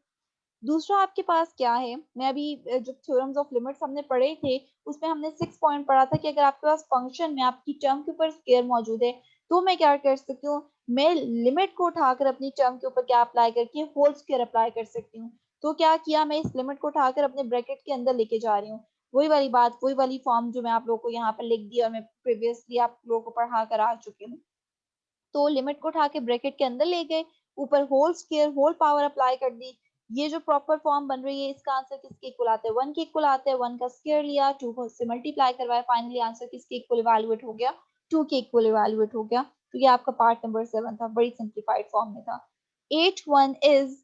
दूसरा आपके पास क्या है, मैं अभी जो थ्योरम्स ऑफ लिमिट्स हमने पढ़े थे उसमें हमने 6 पॉइंट पढ़ा था कि अगर आपके पास फंक्शन में आपकी टर्म के ऊपर स्क्वायर मौजूद है तो मैं क्या कर सकती हूँ, मैं लिमिट को उठाकर अपनी टर्म के ऊपर क्या अप्लाई करके होल स्क्वायर अप्लाई कर सकती हूँ। तो क्या किया, मैं इस लिमिट को उठाकर अपने ब्रैकेट के अंदर लेके जा रही हूँ। वही वाली बात, वही वाली फॉर्म जो मैं आप लोगों को यहाँ पर लिख दी और मैं प्रीवियसली आप लोगों को पढ़ा कर आ चुकी हूँ। तो लिमिट को उठा के ब्रैकेट के अंदर ले गए, ऊपर whole square whole power apply कर दी। ये जो प्रॉपर फॉर्म बन रही है इसका आंसर किसके इक्वल आता है, 1 के इक्वल आता है, 1 का स्क्वायर लिया, 2 को से मल्टीप्लाई करवाया, फाइनली आंसर किसके इक्वल इवैल्यूएट हो गया, 2 के इक्वल इवैल्यूएट हो गया। तो ये आपका पार्ट नंबर 7 था, बड़ी सिंप्लीफाइड फॉर्म में था। 8 1 इज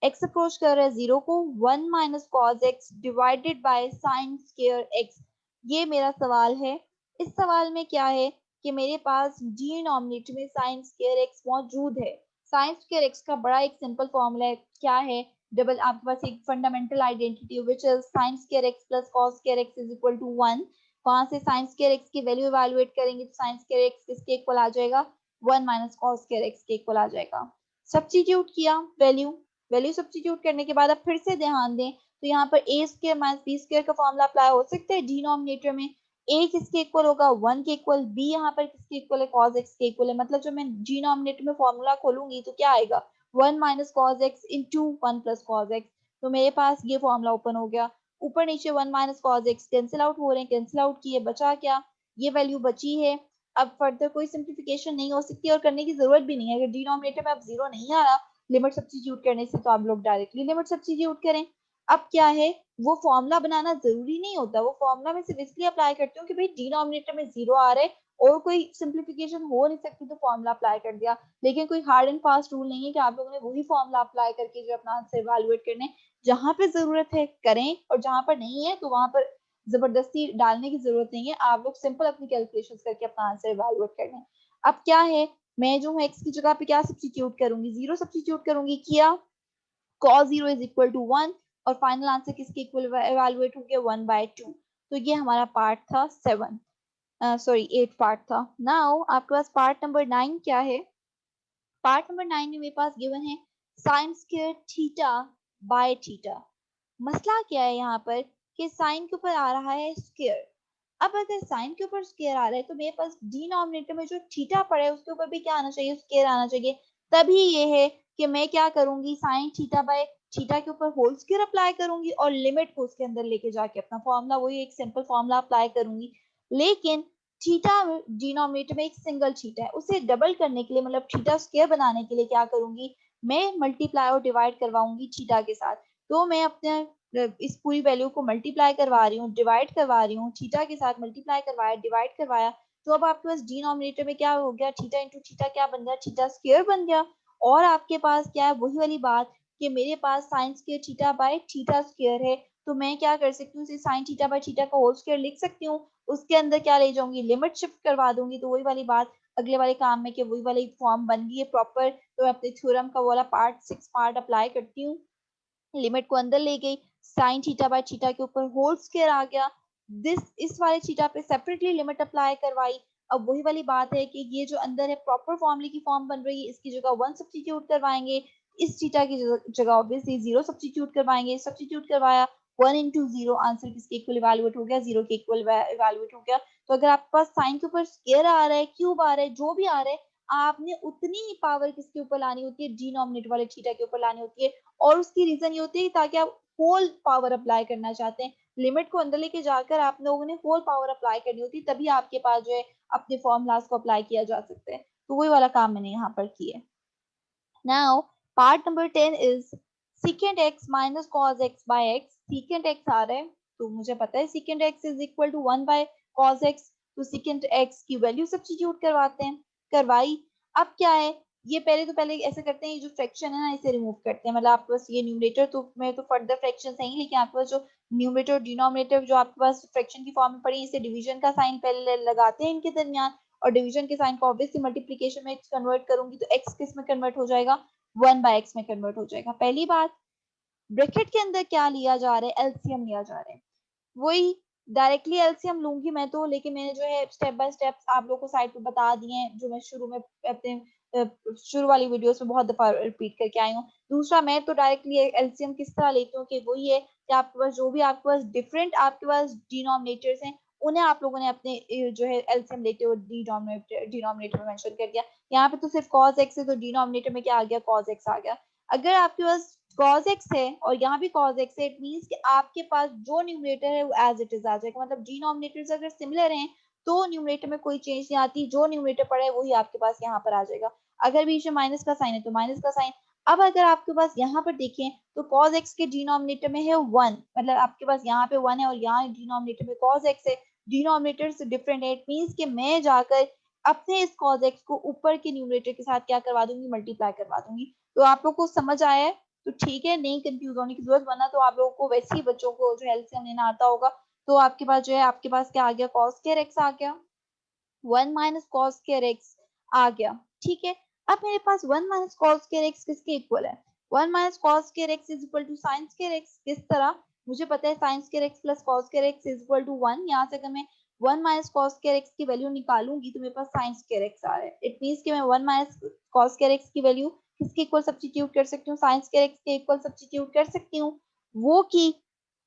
एक्स अप्रोच कर रहा है जीरो को, 1 minus cos x divided by sine square x. ये मेरा सवाल है। इस सवाल में क्या है कि मेरे पास डिनोमिनेटर में साइन स्क्वायर एक्स मौजूद है। साइन स्क्वायर एक्स का बड़ा एक सिंपल फॉर्मूला है, क्या है, डबल आपके पास एक fundamental identity which is sine square x plus cos square x is equal to 1। वहां से साइन स्क्वायर एक्स की वैल्यू इवैल्यूएट करेंगे तो साइन स्क्वायर एक्स किसके इक्वल आ जाएगा, 1 माइनस कॉस स्क्वायर एक्स के इक्वल आ जाएगा। सब्स्टिट्यूट किया, वैल्यू सब्स्टिट्यूट करने के बाद अब फिर से ध्यान दें तो यहाँ पर ए स्क्वायर माइनस बी स्क्वायर का फॉर्मूला अप्लाई हो सकता है डिनोमिनेटर में। ए किसके इक्वल होगा, 1 के इक्वल, बी यहाँ पर किसके इक्वल है, cos x के इक्वल है। मतलब जब मैं डिनोमिनेटर में फॉर्मूला खोलूंगी तो क्या आएगा, 1 minus cos x into 1 plus cos x. तो मेरे पास ये फॉर्मूला ओपन हो गया, ऊपर नीचे 1 minus cos x cancel out हो रहे हैं, कैंसिल आउट किए, बचा क्या, ये वैल्यू बची है। अब फर्दर कोई सिंप्लीफिकेशन नहीं हो सकती और करने की जरूरत भी नहीं है, अगर डिनोमिनेटर में अब जीरो नहीं आ रहा लिमिट सब्स्टिट्यूट करने से तो आप लोग डायरेक्टली लिमिट सब्स्टिट्यूट करें। अब क्या है, वो फॉर्मूला बनाना जरूरी नहीं होता, वो फॉर्मूला में सिर्फ इसलिए अप्लाई करती हूँ कि भाई डिनोमिनेटर में जीरो आ रहे और कोई सिंप्लीफिकेशन हो नहीं सकती तो फॉर्मूला अप्लाई कर दिया। लेकिन कोई हार्ड एंड फास्ट रूल नहीं है कि आप लोगों ने वही फॉर्मूला अप्लाई करके जो अपना आंसर इवैल्यूएट करने, जहां पे जरूरत है करें और जहां पर नहीं है तो वहां पर जबरदस्ती डालने की जरूरत नहीं है, आप लोग सिंपल अपनी कैलकुलेशंस करके अपना आंसर इवैल्यूएट कर लें। अब क्या है, मैं जो हूँ एक्स की जगह पे क्या सब्स्टिट्यूट करूंगी, जीरो सब्स्टिट्यूट करूंगी, किया, cos 0 इज इक्वल टू 1 और फाइनल आंसर किसके इक्वल इवैल्यूएट हो गया, 1/2। तो ये हमारा पार्ट था 7, सॉरी 8 पार्ट था। नाउ आपके पास पार्ट नंबर 9 क्या है, पार्ट नंबर 9 में मेरे पास गिवन है sign square theta by theta. मसला क्या है यहाँ पर कि साइन के ऊपर आ रहा है स्क्वायर। अब अगर साइन के ऊपर स्क्वायर आ रहा है तो मेरे पास डिनोमिनेटर में जो थीटा पड़ा है उसके ऊपर भी क्या आना चाहिए, स्क्वायर आना चाहिए। तभी ये है कि मैं क्या करूंगी, साइन थीटा बाय थीटा के ऊपर होल स्क्वायर अप्लाई करूंगी और लिमिट को उसके अंदर लेके जाके अपना फॉर्मूला वही एक सिंपल फॉर्मूला अप्लाई करूंगी। लेकिन थीटा डिनोमिनेटर में एक सिंगल थीटा है, उसे डबल करने के लिए मतलब थीटा स्क्वायर बनाने के लिए क्या करूंगी, मैं मल्टीप्लाई और डिवाइड करवाऊंगी थीटा के साथ। तो मैं अपने इस पूरी वैल्यू को मल्टीप्लाई करवा रही हूँ, डिवाइड करवा रही हूँ, थीटा के साथ मल्टीप्लाई करवाया, डिवाइड करवाया, तो अब आपके पास डिनोमिनेटर में क्या हो गया, थीटा इंटू थीटा क्या बन गया, थीटा स्क्वायर बन गया। और आपके पास क्या है, वही वाली बात कि मेरे पास sine square theta by theta square है, तो मैं क्या कर सकती हूँ, साइन थीटा बाय थीटा का होल स्क्वायर लिख सकती हूँ, उसके अंदर क्या ले जाऊंगी, लिमिट शिफ्ट करवा दूंगी। तो वही वाली बात अगले वाले काम में कि वही वाली फॉर्म बन गई है प्रॉपर। तो मैं अपने थ्योरम का वाला पार्ट 6 पार्ट अप्लाई करती हूँ, लिमिट को अंदर ले गई, साइन थीटा बाय थीटा के ऊपर होल स्क्वायर आ गया, दिस इस वाले थीटा पे सेपरेटली लिमिट अप्लाई करवाई। अब वही वाली बात है कि ये जो अंदर है प्रॉपर फॉर्मूले की फॉर्म बन रही है, इसकी जगह 1 सब्स्टिट्यूट करवाएंगे, इस थीटा की जगह ऑब्वियसली 0 सब्स्टिट्यूट करवाएंगे, सब्स्टिट्यूट करवाया 1 into 0, आंसर किसके इक्वल इवैल्यूएट हो गया, 0 के इक्वल इवैल्यूएट हो गया। तो अगर आपके पास साइन के ऊपर स्क्वायर आ रहा है, क्यूब आ रहा है, जो भी आ रहा है, आपने उतनी ही पावर किसके ऊपर लानी होती है, डिनोमिनेटर वाले थीटा के ऊपर लानी होती है। और उसकी रीजन ये होती है ताकि आप होल पावर अप्लाई करना चाहते हैं, लिमिट को अंदर लेके जाकर आप लोगों ने होल पावर अप्लाई करनी होती है, तभी आपके पास जो है अपने फॉर्मूलाज को अप्लाई किया जा सकता है। तो वही वाला काम मैंने यहाँ पर किया है। Now, part number 10 is secant x minus cos x by x. Secant x आ रहा है, तो मुझे पता है secant x is equal to 1 by cos x. तो secant x की वैल्यू सब्स्टिट्यूट करवाते हैं, करवाई। अब क्या है, ये पहले ऐसे करते हैं, ये जो फ्रैक्शन है ना, इसे रिमूव करते हैं। मतलब आपके पास ये न्यूमरेटर तो में तो फर्दर फ्रैक्शन है, लेकिन आपके पास जो न्यूमरेटर और डिनोमिनेटर जो आपके पास फ्रैक्शन की फॉर्म में पड़ी, इसे डिवीजन का साइन पहले लगाते हैं इनके दरमियान, और डिवीजन के साइन को ऑब्वियसली मल्टीप्लिकेशन में कन्वर्ट करूंगी तो x किस में कन्वर्ट हो जाएगा, 1 बाय x में कन्वर्ट हो जाएगा। पहली बात, ब्रैकेट के अंदर क्या लिया जा रहा है, एलसीएम लिया जा रहा है। वही डायरेक्टली एलसीएम लूंगी मैं तो, लेकिन मैंने जो है स्टेप बाय स्टेप आप लोगों को साइड पे बता दिए हैं, जो मैं शुरू में अपने शुरू वाली वीडियोस में बहुत दफा रिपीट करके आई हूँ। दूसरा, मैं तो डायरेक्टली एलसीएम किस तरह लेती हूँ कि वही है कि आपके पास जो भी आपके पास डिफरेंट आपके पास डिनोमिनेटर्स हैं, उन्हें आप लोगों ने अपने जो है एलसीएम लेते हुए डिनोमिनेटर में मेंशन कर दिया। यहाँ पे तो सिर्फ cos x है, तो डिनोमिनेटर में क्या आ गया, cos x आ गया। अगर आपके पास cos x है और यहाँ भी cos x है, इट मींस कि आपके पास जो न्यूमरेटर है वो एज इट इज आ जाएगा। मतलब डिनोमिनेटर्स अगर सिमिलर हैं तो न्यूमरेटर में कोई चेंज नहीं आती, जो न्यूमरेटर पड़ा है वही आपके पास यहाँ पर आ जाएगा। अगर बीच में माइनस का साइन है तो माइनस का साइन। अब अगर आपके पास यहाँ पर देखें तो cos x के डिनोमिनेटर में है 1, मतलब आपके पास यहाँ पे 1 है और यहाँ डिनोमिनेटर में cos x है, डिनोमिनेटर से डिफरेंट है। इट मींस कि मैं जाकर अपने इस cos x को ऊपर के न्यूमरेटर के साथ क्या करवा दूंगी, मल्टीप्लाई करवा दूंगी। तो आप लोग को समझ आया है तो ठीक है, नहीं कंफ्यूज होने की जरूरत, वरना तो आप लोगों को वैसे ही बच्चों को जो एलसीएम लेना आता होगा। तो आपके पास जो है, आपके पास क्या आ गया, cos स्क्वायर x आ गया, 1 माइनस cos स्क्वायर x आ गया। ठीक है, अब मेरे पास 1 माइनस cos स्क्वायर x किसके इक्वल है, 1 minus cos square x is equal to sin square x। किस तरह, मुझे पता है sin square x plus cos square x is equal to 1। यहाँ से अगर मैं 1 माइनस cos स्क्वायर x की वैल्यू निकालूंगी तो मेरे पास sin स्क्वायर x आ रहा है। इट मींस कि मैं 1 माइनस cos स्क्वायर x की वैल्यू किसके इक्वल सब्स्टिट्यूट कर सकती हूँ, sin स्क्वायर x के इक्वल सब्स्टिट्यूट कर सकती हूँ। वो की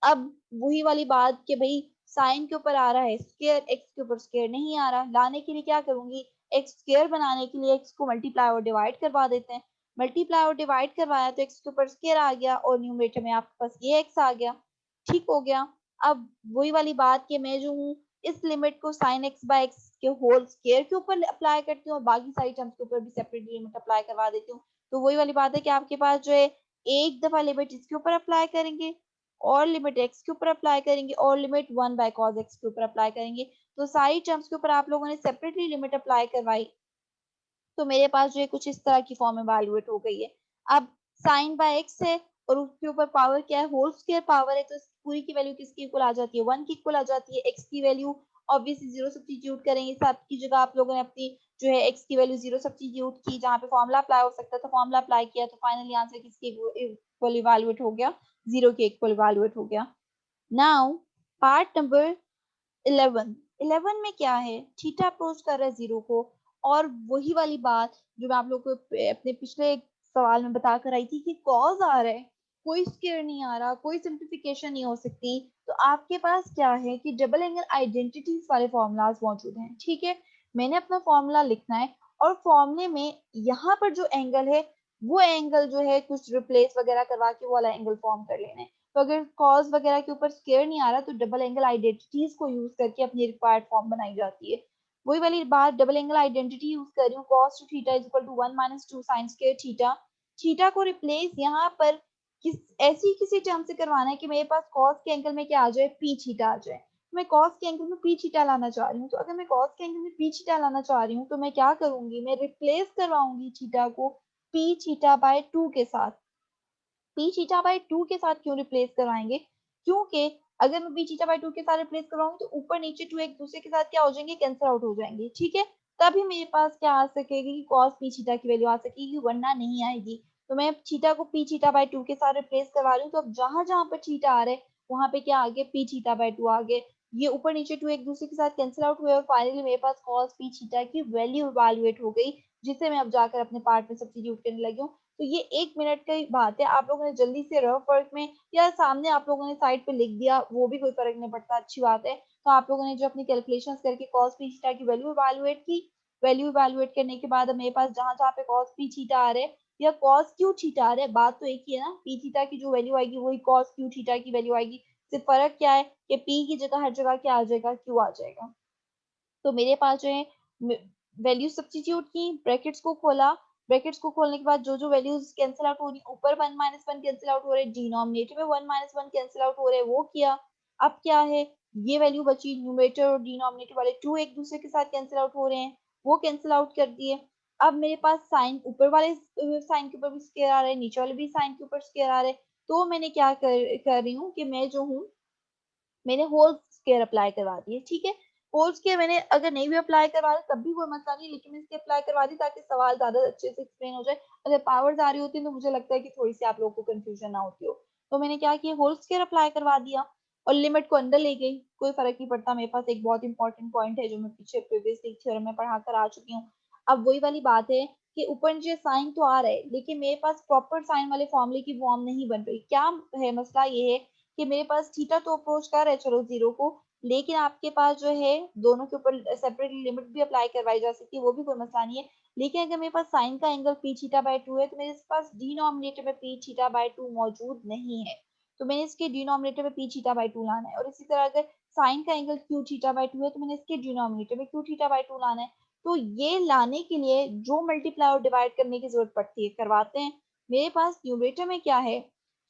अब वही वाली बात कि भाई साइन के ऊपर आ रहा है स्क्वायर, एक्स के ऊपर स्क्वायर नहीं आ रहा, लाने के लिए क्या करूंगी, एक्स स्क्वायर बनाने के लिए एक्स को मल्टीप्लाई और डिवाइड करवा देते हैं। मल्टीप्लाई और डिवाइड करवाया तो एक्स के ऊपर स्क्वायर आ गया और न्यूमरेटर में आपके पास ये एक्स आ गया। ठीक हो गया। अब वही वाली बात कि मैं जो हूँ इस लिमिट को साइन एक्स बाय एक्स के होल स्क्वायर के ऊपर अप्लाई करती हूँ और बाकी सारी टर्म्स के ऊपर भी सेपरेटली लिमिट अप्लाई करवा देती हूँ। तो वही वाली बात है कि आपके पास जो है एक दफा लिमिट इसके ऊपर अप्लाई करेंगे और लिमिट x के ऊपर अप्लाई करेंगे और लिमिट 1 बाय cos x के ऊपर अप्लाई करेंगे। तो सारी टर्म्स के ऊपर आप लोगों ने सेपरेटली लिमिट अप्लाई करवाई, तो मेरे पास जो है कुछ इस तरह की फॉर्म इवैल्यूएट हो गई है। अब साइन बाय एक्स है और उसके ऊपर पावर क्या है, होल स्क्वायर पावर है, तो पूरी की वैल्यू किसकी इक्वल आ जाती है, 1 की इक्वल आ जाती है। एक्स की वैल्यू ऑब्वियसली 0 सब्स्टिट्यूट करेंगे, साथ की जगह आप लोगों ने अपनी जो है एक्स की वैल्यू 0 सब्स्टिट्यूट की, जहाँ पे फॉर्मूला अप्लाई हो सकता था फॉर्मूला अप्लाई किया, तो फाइनली आंसर किसके इक्वल इवैल्यूएट हो गया, 0 के इक्वल इवैल्यूएट हो गया। नाउ पार्ट नंबर 11 में क्या है, थीटा अप्रोच कर रहा है 0 को, और वही वाली बात जो मैं आप लोग को अपने पिछले सवाल में बता कर आई थी कि कॉज आ रहा है, कोई स्क्वायर नहीं आ रहा, कोई सिंप्लीफिकेशन नहीं हो सकती। तो आपके पास क्या है कि डबल एंगल आइडेंटिटीज वाले फॉर्मूलाज मौजूद हैं। ठीक है, मैंने अपना फॉर्मूला लिखना है और फॉर्मूले में यहाँ पर जो एंगल है वो एंगल जो है कुछ रिप्लेस वगैरह करवा के वो वाला एंगल फॉर्म कर लेना है। तो अगर कॉज वगैरह के ऊपर स्क्वायर नहीं आ रहा तो डबल एंगल आइडेंटिटीज को यूज करके अपनी रिक्वायर्ड फॉर्म बनाई जाती है। वही वाली बात, डबल एंगल आइडेंटिटी यूज कर रही हूँ, cos two theta is equal to 1 minus 2 sin square theta. Theta को रिप्लेस यहाँ पर ऐसी किसी टर्म से करवाना है कि मेरे पास cos के एंगल में क्या आ जाए, p थीटा आ जाए। मैं cos के एंगल में p थीटा लाना चाह रही हूँ, तो अगर मैं cos के एंगल में p थीटा लाना चाह रही हूँ तो मैं क्या करूंगी, मैं रिप्लेस करवाऊंगी थीटा को p थीटा बाय 2 के साथ। पी थीटा बाई 2 के साथ क्यों रिप्लेस करवाएंगे, क्योंकि अगर मैं पी थीटा बाई 2 के साथ रिप्लेस करवाऊंगी तो ऊपर नीचे 2 एक दूसरे के साथ क्या हो जाएंगे, कैंसिल आउट हो जाएंगे। ठीक है, तभी मेरे पास क्या आ सकेगी कि cos पी थीटा की वैल्यू आ सकेगी, वरना नहीं आएगी। तो मैं थीटा को पी थीटा बाई 2 के साथ रिप्लेस करवा रही हूँ, तो अब जहां जहां पर थीटा आ रहे हैं वहां पे क्या आ गया, पी थीटा बाई 2 आ गए। ये ऊपर नीचे 2 एक दूसरे के साथ कैंसिल आउट हुए और फाइनली मेरे पास cos पी थीटा की वैल्यू इवैल्यूएट हो गई जिसे मैं अब जाकर अपने पार्ट में सब्स्टिट्यूट करने लगी हूँ। तो ये 1 मिनट की बात है, आप लोगों ने जल्दी से रफ वर्क में या सामने आप लोगों ने साइड पे लिख दिया, वो भी कोई फर्क नहीं पड़ता, अच्छी बात है। तो आप लोगों ने जो अपनी कैलकुलेशंस करके कॉस पी थीटा की वैल्यू इवैल्यूएट की, वैल्यू इवैल्यूएट करने के बाद अब मेरे पास जहाँ-जहाँ पे कॉस पी थीटा आ रहे हैं या कॉस क्यू थीटा आ रहा है, बात तो एक ही है ना, पी थीटा की जो वैल्यू आएगी वही कॉस क्यू थीटा की वैल्यू आएगी। सिर्फ फर्क क्या है कि पी की जगह हर जगह क्या आ जाएगा, क्यू आ जाएगा। तो मेरे पास जो है वैल्यू सब्स्टिट्यूट की, ब्रैकेट्स को खोला, ब्रैकेट्स को खोलने के बाद जो जो वैल्यूज कैंसिल आउट हो रही, ऊपर 1 माइनस 1 कैंसिल आउट हो रहे, डिनोमिनेटर में 1 माइनस 1 कैंसिल आउट हो रहे, वो किया। अब क्या है, ये वैल्यू बची, न्यूमरेटर और डिनोमिनेटर वाले 2 एक दूसरे के साथ कैंसिल आउट हो रहे हैं, वो कैंसिल आउट कर दिए। अब मेरे पास साइन ऊपर वाले साइन के ऊपर भी स्क्वायर आ रहे हैं, नीचे वाले भी साइन के ऊपर स्क्वायर आ रहे हैं। तो मैंने क्या कर रही हूँ कि मैं जो हूँ, मैंने होल स्क्वायर अप्लाई करवा दिए, ठीक है। होल स्क्वायर मैंने अगर नहीं भी अप्लाई करवा तब भी कोई मसला नहीं, लेकिन इसके अप्लाई करवा दी ताकि सवाल ज्यादा अच्छे से एक्सप्लेन हो जाए। अगर पावर्स आ रही होती तो मुझे लगता है कि थोड़ी सी आप लोगों को कंफ्यूजन ना होती हो। तो मैंने क्या किया, होल स्क्वायर अप्लाई करवा दिया और लिमिट को अंदर ले गई, कोई फर्क नहीं पड़ता। मेरे पास एक बहुत इंपॉर्टेंट पॉइंट है जो मैं पीछे प्रीवियसली थ्योरम में पढ़ा कर आ चुकी हूँ। अब वही वाली बात है कि ऊपर नीचे साइन तो आ रहा है, लेकिन मेरे पास प्रॉपर साइन वाले फॉर्मूले की फॉर्म नहीं बन रही। क्या है मसला, ये है कि मेरे पास थीटा तो अप्रोच कर है चलो जीरो को, लेकिन आपके पास जो है दोनों के ऊपर सेपरेटली लिमिट भी अप्लाई करवाई जा सकती है, वो भी कोई मसला नहीं है। लेकिन अगर मेरे पास साइन का एंगल पी थीटा बाय 2 है तो मेरे पास डिनोमिनेटर में पी थीटा बाय 2 मौजूद नहीं है। तो मैंने इसके डिनोमिनेटर में पी थीटा बाय 2 लाना है, और इसी तरह अगर साइन का एंगल क्यू थीटा बाय 2 है तो मैंने इसके डिनोमिनेटर में क्यू थीटा बाय 2 लाना है। तो ये लाने के लिए जो मल्टीप्लाई और डिवाइड करने की जरूरत पड़ती है करवाते हैं। मेरे पास न्यूमरेटर में क्या है,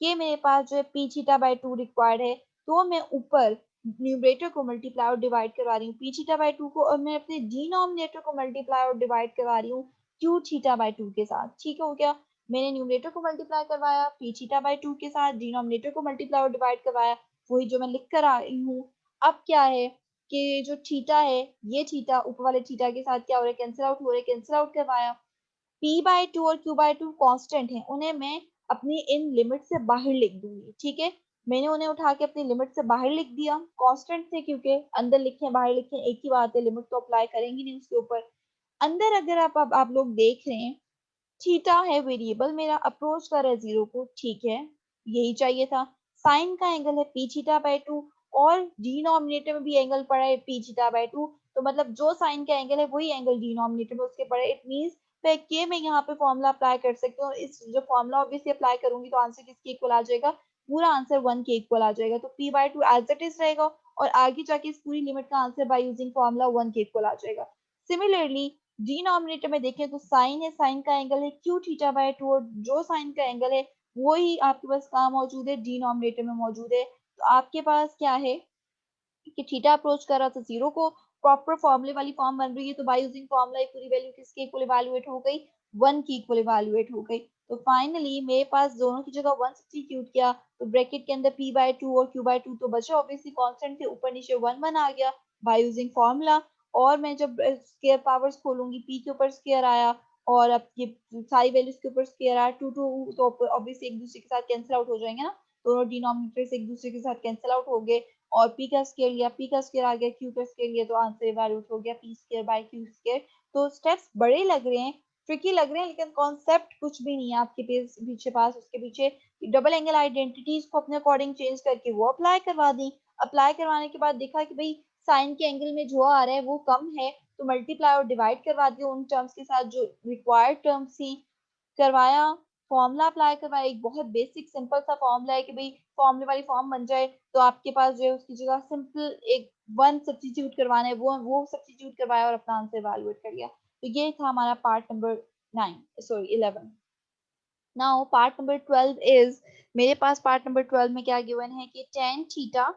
ये मेरे पास जो है पी थीटा बाय 2 रिक्वायर्ड है, तो मैं ऊपर न्यूमरेटर को मल्टीप्लाई और डिवाइड करवा रही हूँ पी थीटा बाय 2 को, और मैं अपने डिनोमिनेटर को मल्टीप्लाई और डिवाइड करवा रही हूँ क्यू थीटा बाय 2 के साथ। ठीक हो गया, मैंने न्यूमरेटर को मल्टीप्लाई करवाया पी थीटा बाय 2 के साथ, डिनोमिनेटर को मल्टीप्लाई और डिवाइड करवाया, वही जो मैं लिख कर आई हूँ। अब क्या है कि जो थीटा है, ये थीटा ऊपर वाले थीटा के साथ क्या हो रहा है, कैंसिल आउट हो रहे, कैंसिल आउट करवाया। पी बाय 2 और क्यू बाय 2 कांस्टेंट है, उन्हें मैं अपनी इन लिमिट से बाहर लिख दूंगी, ठीक है। मैंने उन्हें उठा के अपनी लिमिट से बाहर लिख दिया, कांस्टेंट थे क्योंकि अंदर लिखे बाहर लिखे एक ही बात है, लिमिट तो अप्लाई करेंगी नहीं उसके ऊपर। अंदर अगर आप लोग देख रहे हैं, थीटा है वेरिएबल मेरा, अप्रोच कर रहा है जीरो को, ठीक है, यही चाहिए था। साइन का एंगल है पी थीटा बाय 2, और डिनोमिनेटर में भी एंगल पड़ा है पी थीटा बाय 2, तो मतलब जो साइन का एंगल है वही एंगल डिनोमिनेटर में उसके पड़े। इट मींस के मैं यहाँ पे फॉर्मूला अप्लाई कर सकती हूँ, इस जो फॉर्मूला ऑब्वियसली अप्लाई करूंगी तो आंसर किसके इक्वल आ जाएगा, पूरा आंसर 1 के इक्वल आ जाएगा। तो pi by 2 as it is रहेगा, और आगे जाके इस पूरी लिमिट का आंसर बाय यूजिंग फॉर्मूला 1 के इक्वल आ जाएगा। सिमिलरली डिनोमिनेटर में देखें तो साइन है, साइन का एंगल है क्यू थीटा बाय 2, और जो साइन का एंगल है वो ही आपके पास कहाँ मौजूद है, डिनोमिनेटर में मौजूद है। तो आपके पास क्या है कि थीटा अप्रोच कर रहा था जीरो को, प्रॉपर फॉर्मूले वाली फॉर्म बन रही है, तो बाय यूजिंग फॉर्मूला पूरी वैल्यू किसके इक्वल इवैल्यूएट हो गई, 1 की इक्वल इवैल्यूएट हो गई। तो फाइनली मेरे पास दोनों की जगह 1 सब्स्टिट्यूट किया, तो ब्रैकेट के अंदर p बाय 2 और q बाय 2 तो बचा, ऑब्वियसली कांस्टेंट थे, ऊपर नीचे 1 1 आ गया बाय यूजिंग फॉर्मूला। और मैं जब स्क्वायर पावर्स खोलूंगी, p के ऊपर स्क्वायर आया और अब ये सारी वैल्यूज के ऊपर स्क्वायर आया, 2 2 तो ऑब्वियसली एक दूसरे के साथ कैंसिल आउट हो जाएंगे ना, दोनों डिनोमिनेटर्स एक दूसरे के साथ कैंसिल आउट हो गए, और p का स्क्वायर लिया, p का स्क्वायर आ गया, q का स्क्वायर लिया, तो आंसर इवैल्यूएट हो गया p square by q square. तो स्टेप्स बड़े लग रहे हैं, ट्रिकी लग रहे हैं, लेकिन कॉन्सेप्ट कुछ भी नहीं है आपके पीछे पास, उसके पीछे डबल एंगल आइडेंटिटीज को अपने अकॉर्डिंग चेंज करके वो अप्लाई करवा दी। अप्लाई करवाने के बाद देखा कि भाई साइन के एंगल में जो आ रहा है वो कम है, तो मल्टीप्लाई और डिवाइड करवा दिया उन टर्म्स के साथ जो रिक्वायर्ड टर्म्स थी, करवाया, फॉर्मूला अप्लाई करवाया। एक बहुत बेसिक सिंपल सा फॉर्मूला है कि भाई फॉर्मूले वाली फॉर्म बन जाए, तो आपके पास जो है उसकी जगह सिंपल एक 1 सब्स्टिट्यूट करवाना है, वो सब्स्टिट्यूट करवाया और अपना आंसर इवैल्यूएट कर लिया। तो ये था हमारा part number 9, sorry 11। Now part number 12 is, मेरे पास पार्ट नंबर 12 में क्या गिवन है कि tan theta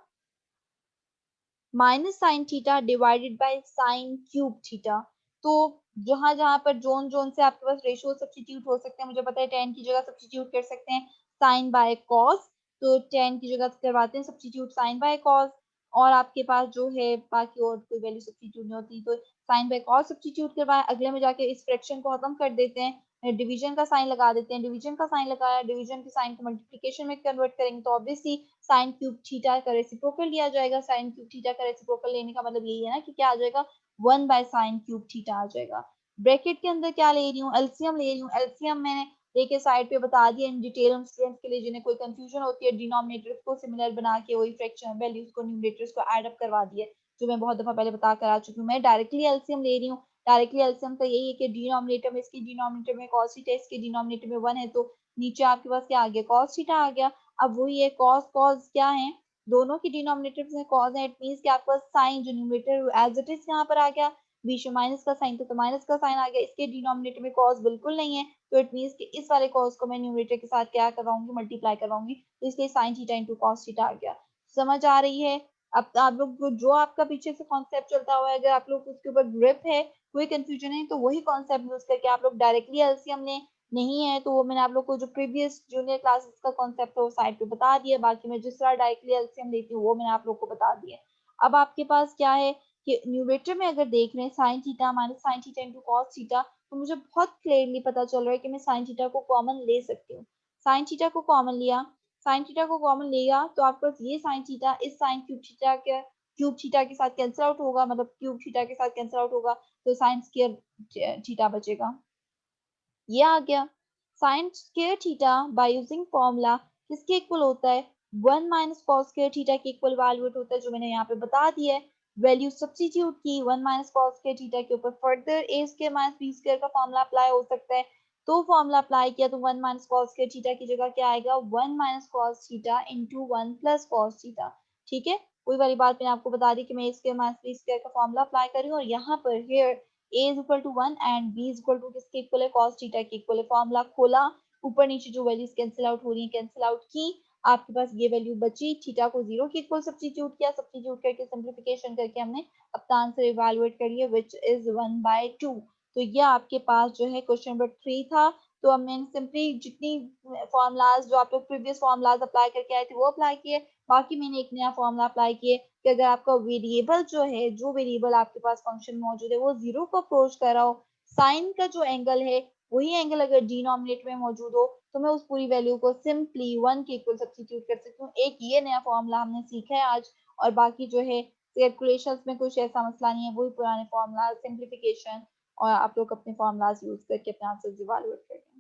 minus sine theta divided by sine cube theta. तो जहां जहां पर जोन जोन से आपके पास रेशियो सब्स्टिट्यूट हो सकते हैं, मुझे पता है tan की जगह सब्स्टिट्यूट कर सकते हैं साइन बाय कॉस, तो tan की जगह करवाते हैं सब्स्टिट्यूट साइन बाय कॉस, और आपके पास जो है बाकी और कोई वैल्यू सब्स्टिट्यूट नहीं होती, तो साइन बाय कॉस सब्स्टिट्यूट करवाया, अगले में जाके इस फ्रैक्शन को खत्म कर देते हैं, डिवीजन का साइन लगा देते हैं, डिवीजन का साइन लगाया, डिवीजन के साइन को मल्टीप्लिकेशन में कन्वर्ट करेंगे तो ऑब्वियसली साइन क्यूब थीटा का रेसिप्रोकल लिया जाएगा। साइन क्यूब थीटा का रेसिप्रोकल लेने का मतलब यही है ना कि क्या आ जाएगा, 1 बाय साइन क्यूब थीटा आ जाएगा। ब्रैकेट के अंदर क्या ले रही हूँ, एलसीएम ले रही हूँ। एलसीएम मैंने लेके साइड पे बता दिया इन डिटेल उन स्टूडेंट्स के लिए जिन्हें कोई कंफ्यूजन होती है। डिनोमिनेटर्स को सिमिलर बना के वही फ्रैक्शन वैल्यूज को न्यूमरेटर्स को ऐड अप करवा दिए, जो मैं बहुत दफा पहले बता कर आ चुकी हूँ। मैं डायरेक्टली एलसीएम ले रही हूँ। डायरेक्टली एलसीएम का यही है कि डिनोमिनेटर में, इसकी डिनोमिनेटर में cos थीटा, इसके डिनोमिनेटर में 1 है, तो नीचे आपके पास क्या आ गया, cos थीटा आ गया। अब वही है cos cos क्या है, दोनों की डिनोमिनेटर में cos है, इट मींस कि आपका साइन जो न्यूमरेटर एज इट इज यहाँ पर आ गया, बीच में माइनस का साइन, तो माइनस का साइन आ गया। इसके डिनोमिनेटर में cos बिल्कुल नहीं है, तो इट मींस कि इस वाले cos को मैं न्यूमरेटर के साथ क्या करवाऊंगी, मल्टीप्लाई करवाऊंगी, तो इसलिए sin theta into cos theta आ गया। समझ आ रही है? अब आप लोग जो आपका पीछे से कॉन्सेप्ट चलता हुआ है, अगर आप लोग उसके ऊपर ग्रिप है, कोई कंफ्यूजन है, तो वही कॉन्सेप्ट यूज करके आप लोग डायरेक्टली एलसीएम लें। नहीं है तो वो मैंने आप लोग को जो प्रीवियस जूनियर क्लासेस का कॉन्सेप्ट है वो साइड पे बता दिया। बाकी मैं जिस तरह डायरेक्टली एलसीएम लेती हूँ वो मैंने आप लोग को बता दिया। अब आपके पास क्या है कि न्यूमरेटर में अगर देख रहे हैं sine theta minus sine theta into cos theta, तो मुझे बहुत क्लियरली पता चल रहा है कि मैं साइन थीटा को कॉमन ले सकती हूँ। साइन थीटा को कॉमन लिया, साइन थीटा को कॉमन लिया तो आपके पास ये साइन थीटा इस साइन क्यूब थीटा के साथ कैंसिल आउट होगा, मतलब क्यूब थीटा के साथ कैंसिल आउट होगा, तो साइन स्क्वायर थीटा बचेगा। ये आ गया। Sign square theta by using formula किसके इक्वल होता है, 1 माइनस कॉस स्क्वायर थीटा के इक्वल इवैल्यूएट होता है, जो मैंने यहाँ पे बता दिया है। वैल्यू सब्स्टिट्यूट की 1 माइनस कॉस स्क्वायर थीटा के ऊपर, फर्दर ए स्क्वायर माइनस बी स्क्वायर का फॉर्मूला अप्लाई हो सकता है, तो फॉर्मूला अप्लाई किया तो 1 माइनस कॉस स्क्वायर थीटा की जगह क्या आएगा, 1 minus cos theta into 1 plus cos theta. ठीक है, वही वाली बात मैंने आपको बता दी कि मैं ए स्क्वायर माइनस बी स्क्वायर का फॉर्मूला अप्लाई कर रही हूँ, और यहाँ पर here a is equal to 1 and b is equal to किसके इक्वल है, cos थीटा के इक्वल है। फॉर्मूला खोला, ऊपर नीचे जो वैल्यूज कैंसिल आउट हो रही है कैंसिल आउट की, आपके पास ये वैल्यू बची, थीटा को 0 के इक्वल सब्स्टिट्यूट किया, सब्स्टिट्यूट करके सिंप्लीफिकेशन करके हमने अपना आंसर इवैल्यूएट कर लिया व्हिच इज 1/2। तो ये आपके पास जो है क्वेश्चन नंबर 3 था। तो अब मैंने सिंपली जितनी फॉर्मूलाज जो आप लोग प्रीवियस फॉर्मूलाज अप्लाई करके आए थे वो अप्लाई किए, बाकी मैंने एक नया फॉर्मूला अप्लाई किए कि अगर आपका वेरिएबल जो है, जो वेरिएबल आपके पास फंक्शन मौजूद है वो 0 को अप्रोच कर रहा हो, साइन का जो एंगल है वही एंगल अगर डिनोमिनेटर में मौजूद हो, तो मैं उस पूरी वैल्यू को सिंपली 1 के इक्वल सब्स्टिट्यूट कर सकती हूँ। एक ये नया फॉर्मूला हमने सीखा है आज, और बाकी जो है कैलकुलेशंस में कुछ ऐसा मसला नहीं है, वही पुराने फॉर्मूला सिंप्लीफिकेशन, और आप लोग अपने फॉर्मूलाज यूज करके अपने आंसर इवैल्यूएट करें।